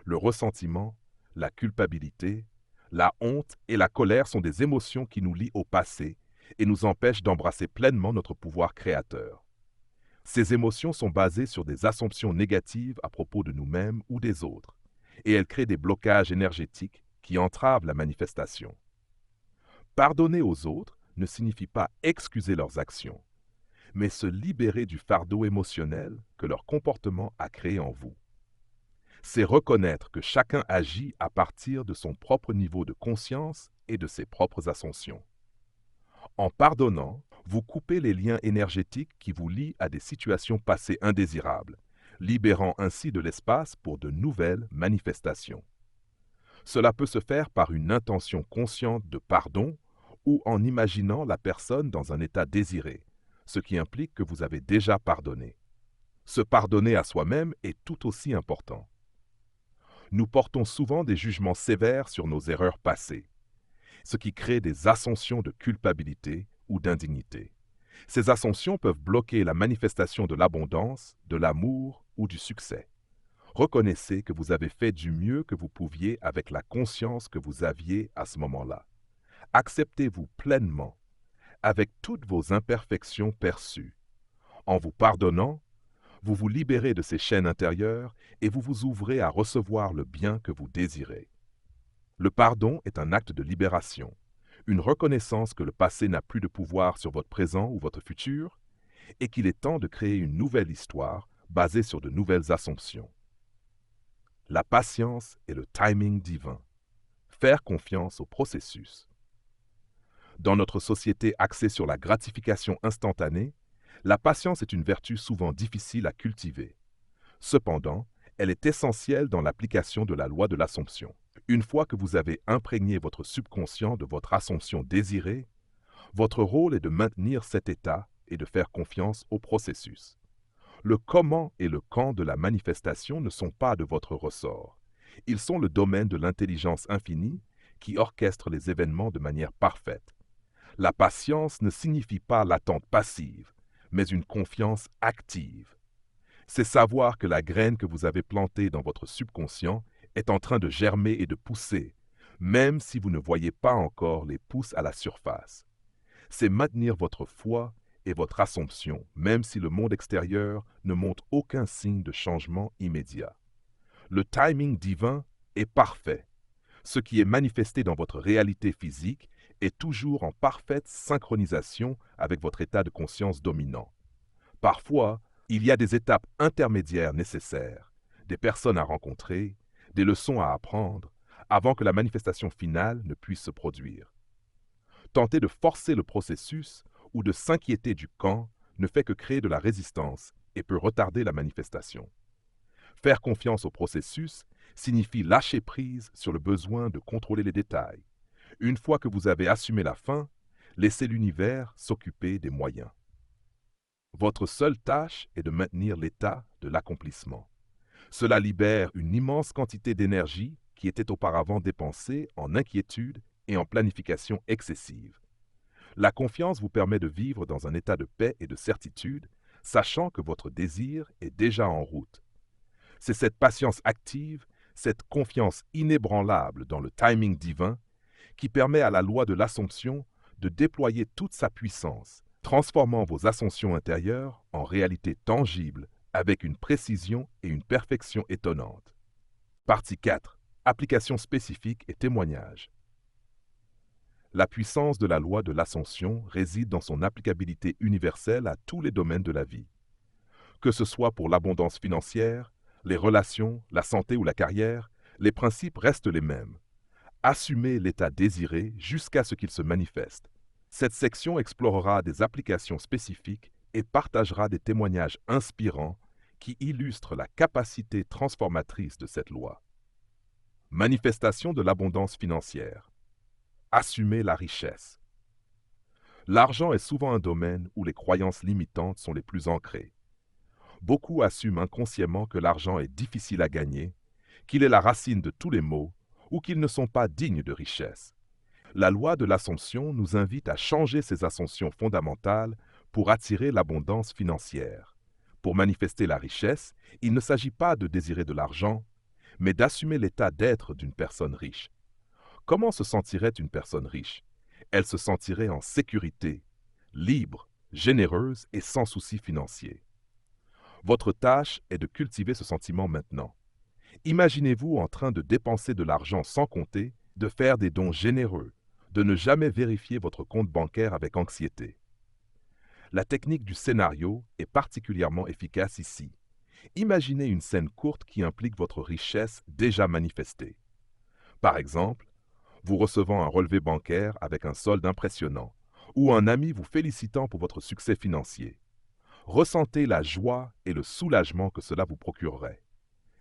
Le ressentiment, la culpabilité, la honte et la colère sont des émotions qui nous lient au passé et nous empêchent d'embrasser pleinement notre pouvoir créateur. Ces émotions sont basées sur des assumptions négatives à propos de nous-mêmes ou des autres, et elles créent des blocages énergétiques qui entravent la manifestation. Pardonner aux autres ne signifie pas excuser leurs actions, mais se libérer du fardeau émotionnel que leur comportement a créé en vous. C'est reconnaître que chacun agit à partir de son propre niveau de conscience et de ses propres ascensions. En pardonnant, vous coupez les liens énergétiques qui vous lient à des situations passées indésirables, libérant ainsi de l'espace pour de nouvelles manifestations. Cela peut se faire par une intention consciente de pardon ou en imaginant la personne dans un état désiré, ce qui implique que vous avez déjà pardonné. Se pardonner à soi-même est tout aussi important. Nous portons souvent des jugements sévères sur nos erreurs passées, ce qui crée des ascensions de culpabilité ou d'indignité. Ces ascensions peuvent bloquer la manifestation de l'abondance, de l'amour ou du succès. Reconnaissez que vous avez fait du mieux que vous pouviez avec la conscience que vous aviez à ce moment-là. Acceptez-vous pleinement, avec toutes vos imperfections perçues. En vous pardonnant, vous vous libérez de ces chaînes intérieures et vous vous ouvrez à recevoir le bien que vous désirez. Le pardon est un acte de libération, une reconnaissance que le passé n'a plus de pouvoir sur votre présent ou votre futur et qu'il est temps de créer une nouvelle histoire basée sur de nouvelles assumptions. La patience et le timing divin. Faire confiance au processus. Dans notre société axée sur la gratification instantanée, la patience est une vertu souvent difficile à cultiver. Cependant, elle est essentielle dans l'application de la loi de l'Assomption. Une fois que vous avez imprégné votre subconscient de votre Assomption désirée, votre rôle est de maintenir cet état et de faire confiance au processus. Le comment et le quand de la manifestation ne sont pas de votre ressort. Ils sont le domaine de l'intelligence infinie qui orchestre les événements de manière parfaite. La patience ne signifie pas l'attente passive, mais une confiance active. C'est savoir que la graine que vous avez plantée dans votre subconscient est en train de germer et de pousser, même si vous ne voyez pas encore les pousses à la surface. C'est maintenir votre foi et votre assomption, même si le monde extérieur ne montre aucun signe de changement immédiat. Le timing divin est parfait. Ce qui est manifesté dans votre réalité physique est toujours en parfaite synchronisation avec votre état de conscience dominant. Parfois, il y a des étapes intermédiaires nécessaires, des personnes à rencontrer, des leçons à apprendre, avant que la manifestation finale ne puisse se produire. Tenter de forcer le processus ou de s'inquiéter du quand ne fait que créer de la résistance et peut retarder la manifestation. Faire confiance au processus signifie lâcher prise sur le besoin de contrôler les détails. Une fois que vous avez assumé la fin, laissez l'univers s'occuper des moyens. Votre seule tâche est de maintenir l'état de l'accomplissement. Cela libère une immense quantité d'énergie qui était auparavant dépensée en inquiétude et en planification excessive. La confiance vous permet de vivre dans un état de paix et de certitude, sachant que votre désir est déjà en route. C'est cette patience active, cette confiance inébranlable dans le timing divin, qui permet à la loi de l'Assomption de déployer toute sa puissance, transformant vos ascensions intérieures en réalité tangible avec une précision et une perfection étonnantes. Partie 4. Application spécifique et témoignage. La puissance de la loi de l'Ascension réside dans son applicabilité universelle à tous les domaines de la vie. Que ce soit pour l'abondance financière, les relations, la santé ou la carrière, les principes restent les mêmes. Assumez l'état désiré jusqu'à ce qu'il se manifeste. Cette section explorera des applications spécifiques et partagera des témoignages inspirants qui illustrent la capacité transformatrice de cette loi. Manifestation de l'abondance financière. Assumer la richesse. L'argent est souvent un domaine où les croyances limitantes sont les plus ancrées. Beaucoup assument inconsciemment que l'argent est difficile à gagner, qu'il est la racine de tous les maux ou qu'ils ne sont pas dignes de richesse. La loi de l'Assomption nous invite à changer ces assumptions fondamentales pour attirer l'abondance financière. Pour manifester la richesse, il ne s'agit pas de désirer de l'argent, mais d'assumer l'état d'être d'une personne riche. Comment se sentirait une personne riche? Elle se sentirait en sécurité, libre, généreuse et sans souci financier. Votre tâche est de cultiver ce sentiment maintenant. Imaginez-vous en train de dépenser de l'argent sans compter, de faire des dons généreux, de ne jamais vérifier votre compte bancaire avec anxiété. La technique du scénario est particulièrement efficace ici. Imaginez une scène courte qui implique votre richesse déjà manifestée. Par exemple, vous recevant un relevé bancaire avec un solde impressionnant, ou un ami vous félicitant pour votre succès financier. Ressentez la joie et le soulagement que cela vous procurerait.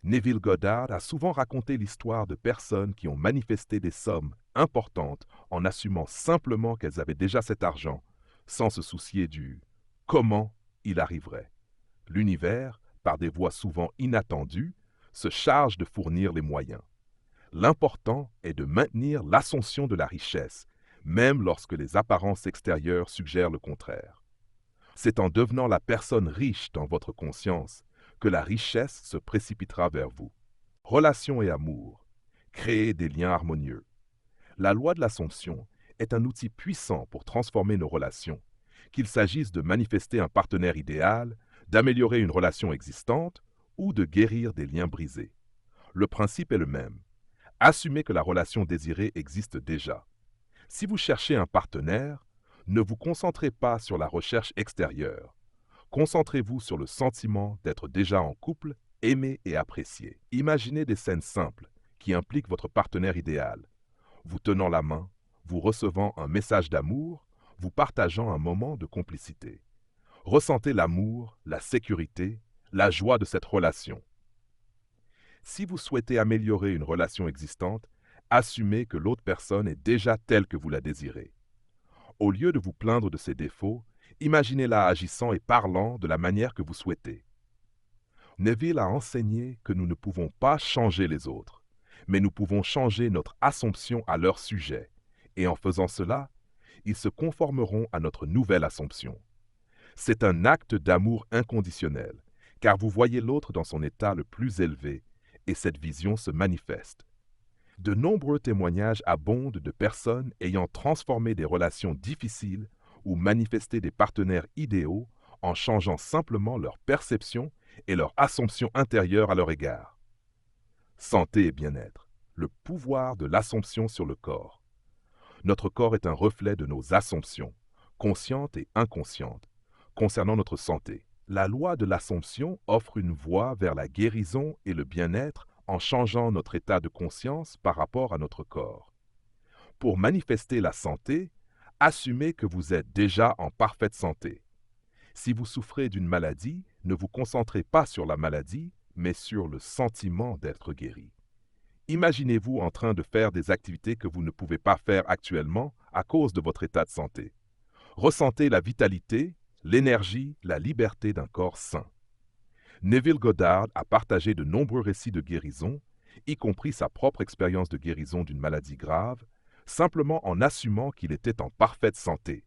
Neville Goddard a souvent raconté l'histoire de personnes qui ont manifesté des sommes importantes en assumant simplement qu'elles avaient déjà cet argent, sans se soucier du « comment il arriverait ». L'univers, par des voies souvent inattendues, se charge de fournir les moyens. L'important est de maintenir l'assomption de la richesse, même lorsque les apparences extérieures suggèrent le contraire. C'est en devenant la personne riche dans votre conscience que la richesse se précipitera vers vous. Relations et amour. Créer des liens harmonieux. La loi de l'Assomption est un outil puissant pour transformer nos relations, qu'il s'agisse de manifester un partenaire idéal, d'améliorer une relation existante ou de guérir des liens brisés. Le principe est le même. Assumez que la relation désirée existe déjà. Si vous cherchez un partenaire, ne vous concentrez pas sur la recherche extérieure. Concentrez-vous sur le sentiment d'être déjà en couple, aimé et apprécié. Imaginez des scènes simples qui impliquent votre partenaire idéal. Vous tenant la main, vous recevant un message d'amour, vous partageant un moment de complicité. Ressentez l'amour, la sécurité, la joie de cette relation. Si vous souhaitez améliorer une relation existante, assumez que l'autre personne est déjà telle que vous la désirez. Au lieu de vous plaindre de ses défauts, imaginez-la agissant et parlant de la manière que vous souhaitez. Neville a enseigné que nous ne pouvons pas changer les autres, mais nous pouvons changer notre assomption à leur sujet, et en faisant cela, ils se conformeront à notre nouvelle assomption. C'est un acte d'amour inconditionnel, car vous voyez l'autre dans son état le plus élevé, et cette vision se manifeste. De nombreux témoignages abondent de personnes ayant transformé des relations difficiles ou manifesté des partenaires idéaux en changeant simplement leur perception et leur assomption intérieure à leur égard. Santé et bien-être, le pouvoir de l'assomption sur le corps. Notre corps est un reflet de nos assomptions, conscientes et inconscientes, concernant notre santé. La loi de l'Assomption offre une voie vers la guérison et le bien-être en changeant notre état de conscience par rapport à notre corps. Pour manifester la santé, assumez que vous êtes déjà en parfaite santé. Si vous souffrez d'une maladie, ne vous concentrez pas sur la maladie, mais sur le sentiment d'être guéri. Imaginez-vous en train de faire des activités que vous ne pouvez pas faire actuellement à cause de votre état de santé. Ressentez la vitalité, l'énergie, la liberté d'un corps sain. Neville Goddard a partagé de nombreux récits de guérison, y compris sa propre expérience de guérison d'une maladie grave, simplement en assumant qu'il était en parfaite santé.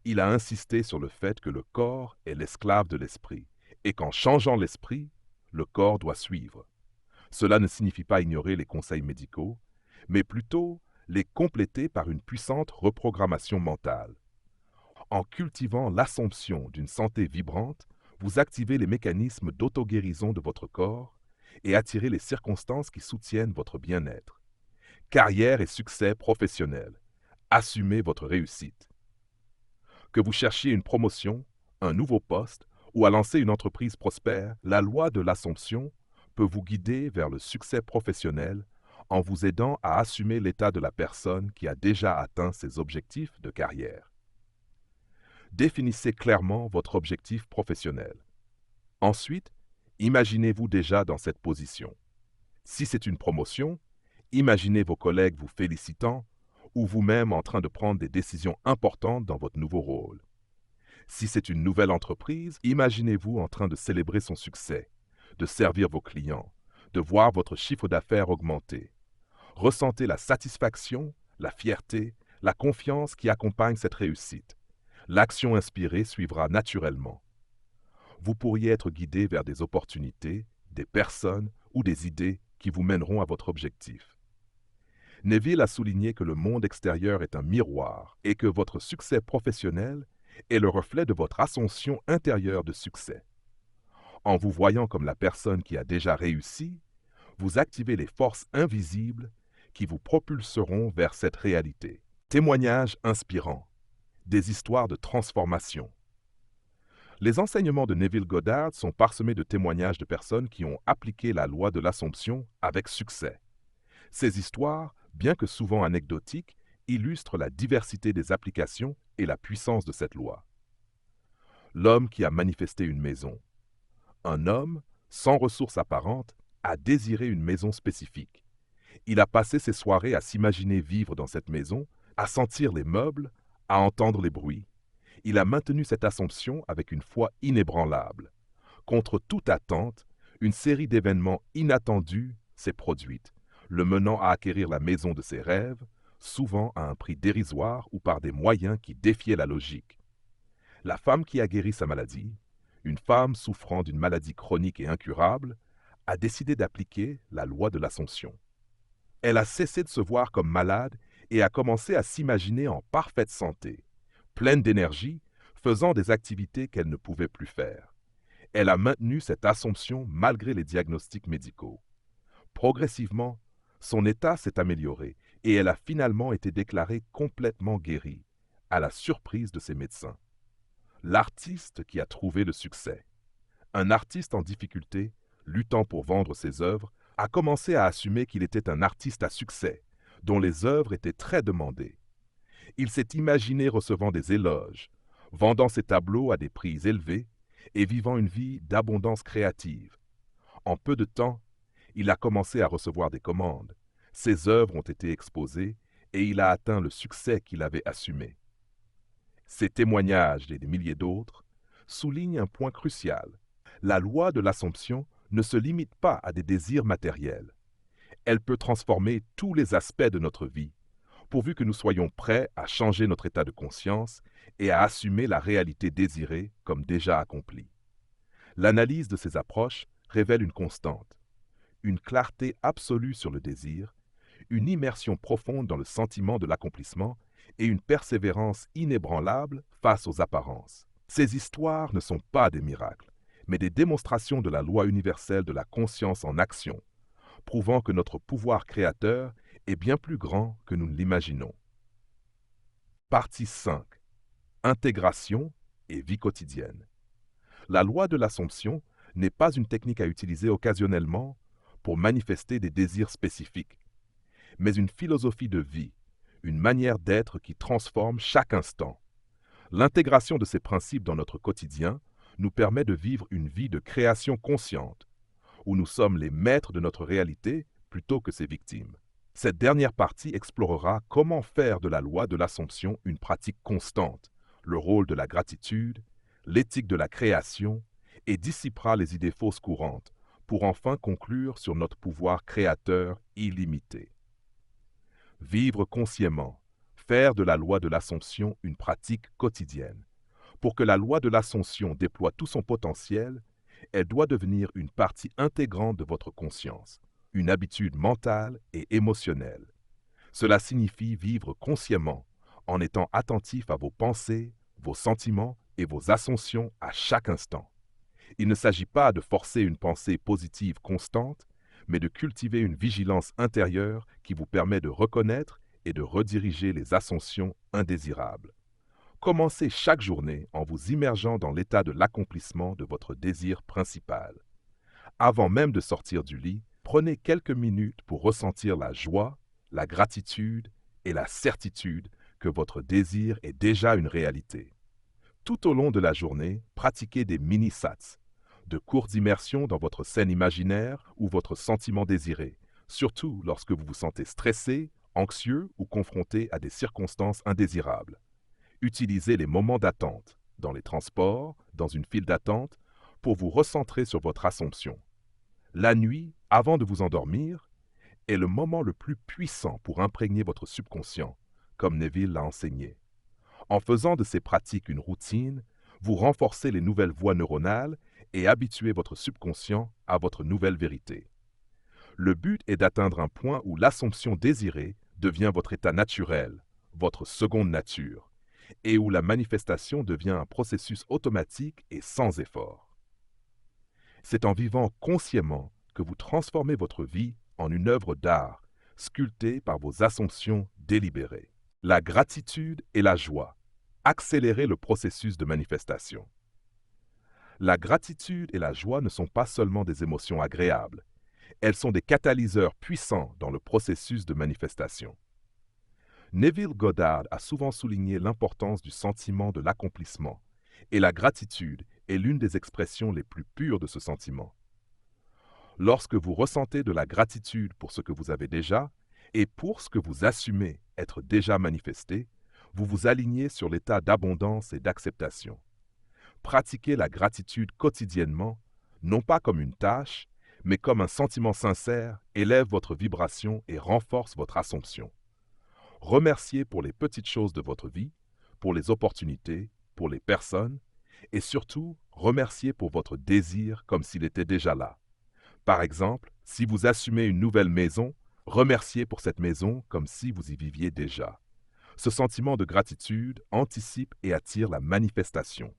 Il a insisté sur le fait que le corps est l'esclave de l'esprit, et qu'en changeant l'esprit, le corps doit suivre. Cela ne signifie pas ignorer les conseils médicaux, mais plutôt les compléter par une puissante reprogrammation mentale. En cultivant l'assomption d'une santé vibrante, vous activez les mécanismes d'auto-guérison de votre corps et attirez les circonstances qui soutiennent votre bien-être. Carrière et succès professionnel. Assumez votre réussite. Que vous cherchiez une promotion, un nouveau poste ou à lancer une entreprise prospère, la loi de l'Assomption peut vous guider vers le succès professionnel en vous aidant à assumer l'état de la personne qui a déjà atteint ses objectifs de carrière. Définissez clairement votre objectif professionnel. Ensuite, imaginez-vous déjà dans cette position. Si c'est une promotion, imaginez vos collègues vous félicitant ou vous-même en train de prendre des décisions importantes dans votre nouveau rôle. Si c'est une nouvelle entreprise, imaginez-vous en train de célébrer son succès, de servir vos clients, de voir votre chiffre d'affaires augmenter. Ressentez la satisfaction, la fierté, la confiance qui accompagnent cette réussite. L'action inspirée suivra naturellement. Vous pourriez être guidé vers des opportunités, des personnes ou des idées qui vous mèneront à votre objectif. Neville a souligné que le monde extérieur est un miroir et que votre succès professionnel est le reflet de votre ascension intérieure de succès. En vous voyant comme la personne qui a déjà réussi, vous activez les forces invisibles qui vous propulseront vers cette réalité. Témoignages inspirants, des histoires de transformation. Les enseignements de Neville Goddard sont parsemés de témoignages de personnes qui ont appliqué la loi de l'Assomption avec succès. Ces histoires, bien que souvent anecdotiques, illustrent la diversité des applications et la puissance de cette loi. L'homme qui a manifesté une maison. Un homme, sans ressources apparentes, a désiré une maison spécifique. Il a passé ses soirées à s'imaginer vivre dans cette maison, à sentir les meubles, à entendre les bruits. Il a maintenu cette assomption avec une foi inébranlable. Contre toute attente, une série d'événements inattendus s'est produite, le menant à acquérir la maison de ses rêves, souvent à un prix dérisoire ou par des moyens qui défiaient la logique. La femme qui a guéri sa maladie, une femme souffrant d'une maladie chronique et incurable, a décidé d'appliquer la loi de l'Assomption. Elle a cessé de se voir comme malade et a commencé à s'imaginer en parfaite santé, pleine d'énergie, faisant des activités qu'elle ne pouvait plus faire. Elle a maintenu cette assomption malgré les diagnostics médicaux. Progressivement, son état s'est amélioré et elle a finalement été déclarée complètement guérie, à la surprise de ses médecins. L'artiste qui a trouvé le succès. Un artiste en difficulté, luttant pour vendre ses œuvres, a commencé à assumer qu'il était un artiste à succès, dont les œuvres étaient très demandées. Il s'est imaginé recevant des éloges, vendant ses tableaux à des prix élevés et vivant une vie d'abondance créative. En peu de temps, il a commencé à recevoir des commandes. Ses œuvres ont été exposées et il a atteint le succès qu'il avait assumé. Ces témoignages et des milliers d'autres soulignent un point crucial. La loi de l'Assomption ne se limite pas à des désirs matériels. Elle peut transformer tous les aspects de notre vie, pourvu que nous soyons prêts à changer notre état de conscience et à assumer la réalité désirée comme déjà accomplie. L'analyse de ces approches révèle une constante, une clarté absolue sur le désir, une immersion profonde dans le sentiment de l'accomplissement et une persévérance inébranlable face aux apparences. Ces histoires ne sont pas des miracles, mais des démonstrations de la loi universelle de la conscience en action, prouvant que notre pouvoir créateur est bien plus grand que nous ne l'imaginons. Partie 5. Intégration et vie quotidienne. La loi de l'Assomption n'est pas une technique à utiliser occasionnellement pour manifester des désirs spécifiques, mais une philosophie de vie, une manière d'être qui transforme chaque instant. L'intégration de ces principes dans notre quotidien nous permet de vivre une vie de création consciente, où nous sommes les maîtres de notre réalité plutôt que ses victimes. Cette dernière partie explorera comment faire de la loi de l'Assomption une pratique constante, le rôle de la gratitude, l'éthique de la création, et dissipera les idées fausses courantes pour enfin conclure sur notre pouvoir créateur illimité. Vivre consciemment, faire de la loi de l'Assomption une pratique quotidienne. Pour que la loi de l'Assomption déploie tout son potentiel, elle doit devenir une partie intégrante de votre conscience, une habitude mentale et émotionnelle. Cela signifie vivre consciemment, en étant attentif à vos pensées, vos sentiments et vos assumptions à chaque instant. Il ne s'agit pas de forcer une pensée positive constante, mais de cultiver une vigilance intérieure qui vous permet de reconnaître et de rediriger les assumptions indésirables. Commencez chaque journée en vous immergeant dans l'état de l'accomplissement de votre désir principal. Avant même de sortir du lit, prenez quelques minutes pour ressentir la joie, la gratitude et la certitude que votre désir est déjà une réalité. Tout au long de la journée, pratiquez des mini-sats, de courtes immersions dans votre scène imaginaire ou votre sentiment désiré, surtout lorsque vous vous sentez stressé, anxieux ou confronté à des circonstances indésirables. Utilisez les moments d'attente, dans les transports, dans une file d'attente, pour vous recentrer sur votre assomption. La nuit, avant de vous endormir, est le moment le plus puissant pour imprégner votre subconscient, comme Neville l'a enseigné. En faisant de ces pratiques une routine, vous renforcez les nouvelles voies neuronales et habituez votre subconscient à votre nouvelle vérité. Le but est d'atteindre un point où l'assomption désirée devient votre état naturel, votre seconde nature, et où la manifestation devient un processus automatique et sans effort. C'est en vivant consciemment que vous transformez votre vie en une œuvre d'art, sculptée par vos assomptions délibérées. La gratitude et la joie. Accélérez le processus de manifestation. La gratitude et la joie ne sont pas seulement des émotions agréables, elles sont des catalyseurs puissants dans le processus de manifestation. Neville Goddard a souvent souligné l'importance du sentiment de l'accomplissement, et la gratitude est l'une des expressions les plus pures de ce sentiment. Lorsque vous ressentez de la gratitude pour ce que vous avez déjà et pour ce que vous assumez être déjà manifesté, vous vous alignez sur l'état d'abondance et d'acceptation. Pratiquez la gratitude quotidiennement, non pas comme une tâche, mais comme un sentiment sincère, élève votre vibration et renforce votre assomption. Remerciez pour les petites choses de votre vie, pour les opportunités, pour les personnes, et surtout, remerciez pour votre désir comme s'il était déjà là. Par exemple, si vous assumez une nouvelle maison, remerciez pour cette maison comme si vous y viviez déjà. Ce sentiment de gratitude anticipe et attire la manifestation.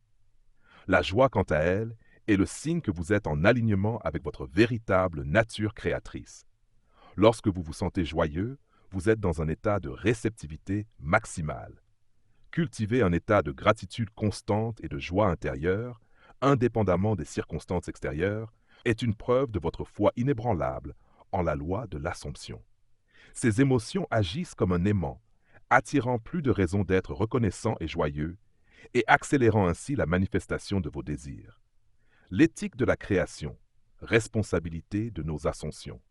La joie, quant à elle, est le signe que vous êtes en alignement avec votre véritable nature créatrice. Lorsque vous vous sentez joyeux, vous êtes dans un état de réceptivité maximale. Cultivez un état de gratitude constante et de joie intérieure, indépendamment des circonstances extérieures, est une preuve de votre foi inébranlable en la loi de l'Assomption. Ces émotions agissent comme un aimant, attirant plus de raisons d'être reconnaissant et joyeux, et accélérant ainsi la manifestation de vos désirs. L'éthique de la création, responsabilité de nos ascensions.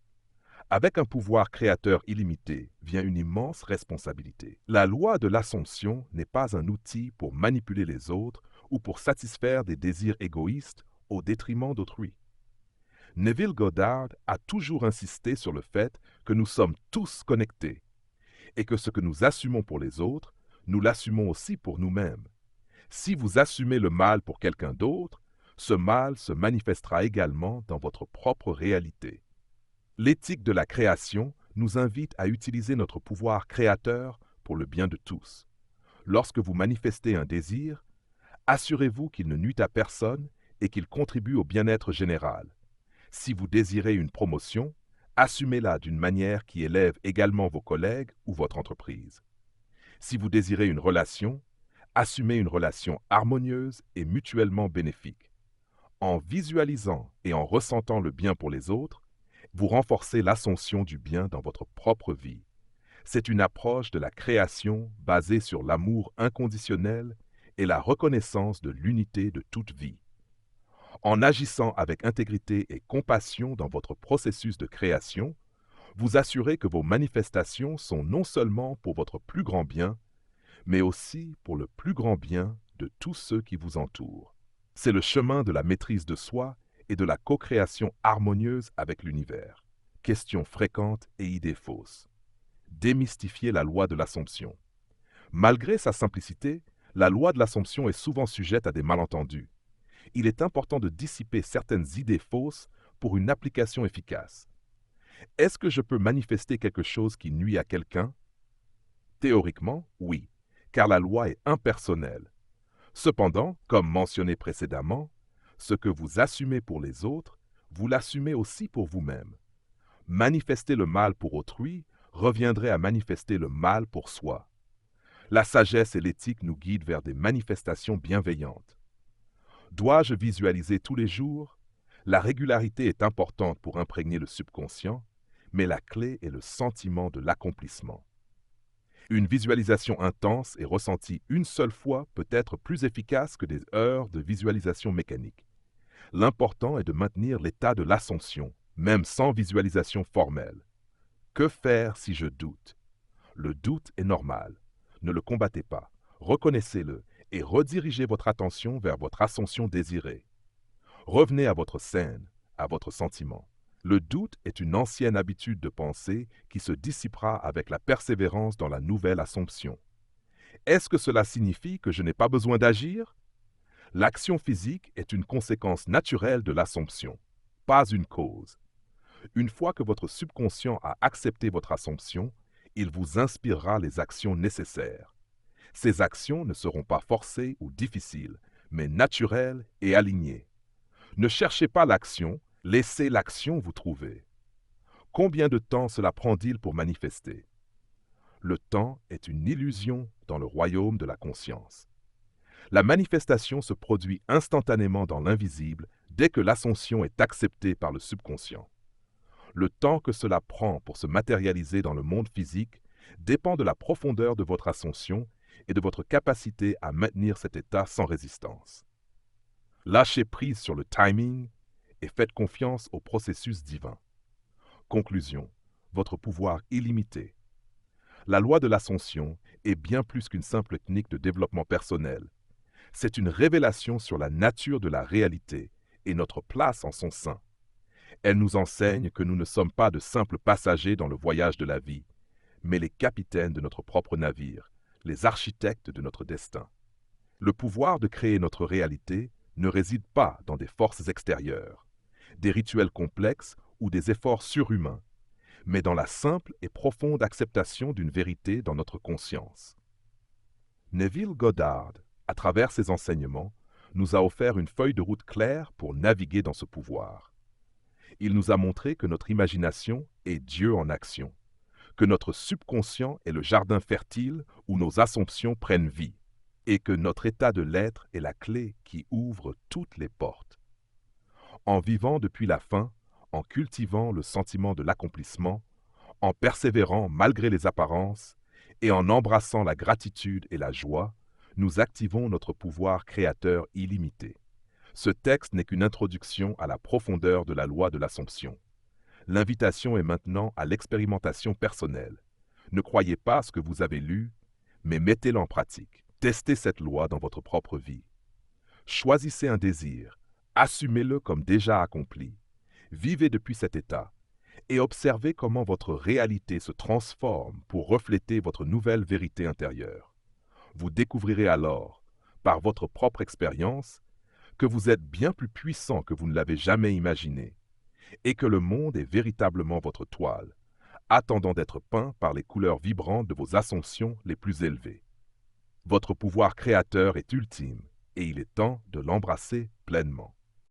Avec un pouvoir créateur illimité vient une immense responsabilité. La loi de l'Assomption n'est pas un outil pour manipuler les autres ou pour satisfaire des désirs égoïstes au détriment d'autrui. Neville Goddard a toujours insisté sur le fait que nous sommes tous connectés et que ce que nous assumons pour les autres, nous l'assumons aussi pour nous-mêmes. Si vous assumez le mal pour quelqu'un d'autre, ce mal se manifestera également dans votre propre réalité. L'éthique de la création nous invite à utiliser notre pouvoir créateur pour le bien de tous. Lorsque vous manifestez un désir, assurez-vous qu'il ne nuit à personne et qu'il contribue au bien-être général. Si vous désirez une promotion, assumez-la d'une manière qui élève également vos collègues ou votre entreprise. Si vous désirez une relation, assumez une relation harmonieuse et mutuellement bénéfique. En visualisant et en ressentant le bien pour les autres, vous renforcez l'ascension du bien dans votre propre vie. C'est une approche de la création basée sur l'amour inconditionnel et la reconnaissance de l'unité de toute vie. En agissant avec intégrité et compassion dans votre processus de création, vous assurez que vos manifestations sont non seulement pour votre plus grand bien, mais aussi pour le plus grand bien de tous ceux qui vous entourent. C'est le chemin de la maîtrise de soi et de la co-création harmonieuse avec l'univers. Questions fréquentes et idées fausses. Démystifier la loi de l'Assomption. Malgré sa simplicité, la loi de l'Assomption est souvent sujette à des malentendus. Il est important de dissiper certaines idées fausses pour une application efficace. Est-ce que je peux manifester quelque chose qui nuit à quelqu'un? Théoriquement, oui, car la loi est impersonnelle. Cependant, comme mentionné précédemment, ce que vous assumez pour les autres, vous l'assumez aussi pour vous-même. Manifester le mal pour autrui reviendrait à manifester le mal pour soi. La sagesse et l'éthique nous guident vers des manifestations bienveillantes. Dois-je visualiser tous les jours? La régularité est importante pour imprégner le subconscient, mais la clé est le sentiment de l'accomplissement. Une visualisation intense et ressentie une seule fois peut être plus efficace que des heures de visualisation mécanique. L'important est de maintenir l'état de l'ascension, même sans visualisation formelle. Que faire si je doute? Le doute est normal. Ne le combattez pas. Reconnaissez-le et redirigez votre attention vers votre ascension désirée. Revenez à votre scène, à votre sentiment. Le doute est une ancienne habitude de pensée qui se dissipera avec la persévérance dans la nouvelle assomption. Est-ce que cela signifie que je n'ai pas besoin d'agir? L'action physique est une conséquence naturelle de l'assomption, pas une cause. Une fois que votre subconscient a accepté votre assomption, il vous inspirera les actions nécessaires. Ces actions ne seront pas forcées ou difficiles, mais naturelles et alignées. Ne cherchez pas l'action, laissez l'action vous trouver. Combien de temps cela prend-il pour manifester? Le temps est une illusion dans le royaume de la conscience. La manifestation se produit instantanément dans l'invisible dès que l'ascension est acceptée par le subconscient. Le temps que cela prend pour se matérialiser dans le monde physique dépend de la profondeur de votre ascension et de votre capacité à maintenir cet état sans résistance. Lâchez prise sur le timing et faites confiance au processus divin. Conclusion, votre pouvoir illimité. La loi de l'ascension est bien plus qu'une simple technique de développement personnel. C'est une révélation sur la nature de la réalité et notre place en son sein. Elle nous enseigne que nous ne sommes pas de simples passagers dans le voyage de la vie, mais les capitaines de notre propre navire, les architectes de notre destin. Le pouvoir de créer notre réalité ne réside pas dans des forces extérieures, des rituels complexes ou des efforts surhumains, mais dans la simple et profonde acceptation d'une vérité dans notre conscience. Neville Goddard, à travers ses enseignements, nous a offert une feuille de route claire pour naviguer dans ce pouvoir. Il nous a montré que notre imagination est Dieu en action, que notre subconscient est le jardin fertile où nos assomptions prennent vie, et que notre état de l'être est la clé qui ouvre toutes les portes. En vivant depuis la fin, en cultivant le sentiment de l'accomplissement, en persévérant malgré les apparences, et en embrassant la gratitude et la joie, nous activons notre pouvoir créateur illimité. Ce texte n'est qu'une introduction à la profondeur de la loi de l'assomption. L'invitation est maintenant à l'expérimentation personnelle. Ne croyez pas ce que vous avez lu, mais mettez-le en pratique. Testez cette loi dans votre propre vie. Choisissez un désir, assumez-le comme déjà accompli. Vivez depuis cet état et observez comment votre réalité se transforme pour refléter votre nouvelle vérité intérieure. Vous découvrirez alors, par votre propre expérience, que vous êtes bien plus puissant que vous ne l'avez jamais imaginé, et que le monde est véritablement votre toile, attendant d'être peint par les couleurs vibrantes de vos assomptions les plus élevées. Votre pouvoir créateur est ultime, et il est temps de l'embrasser pleinement.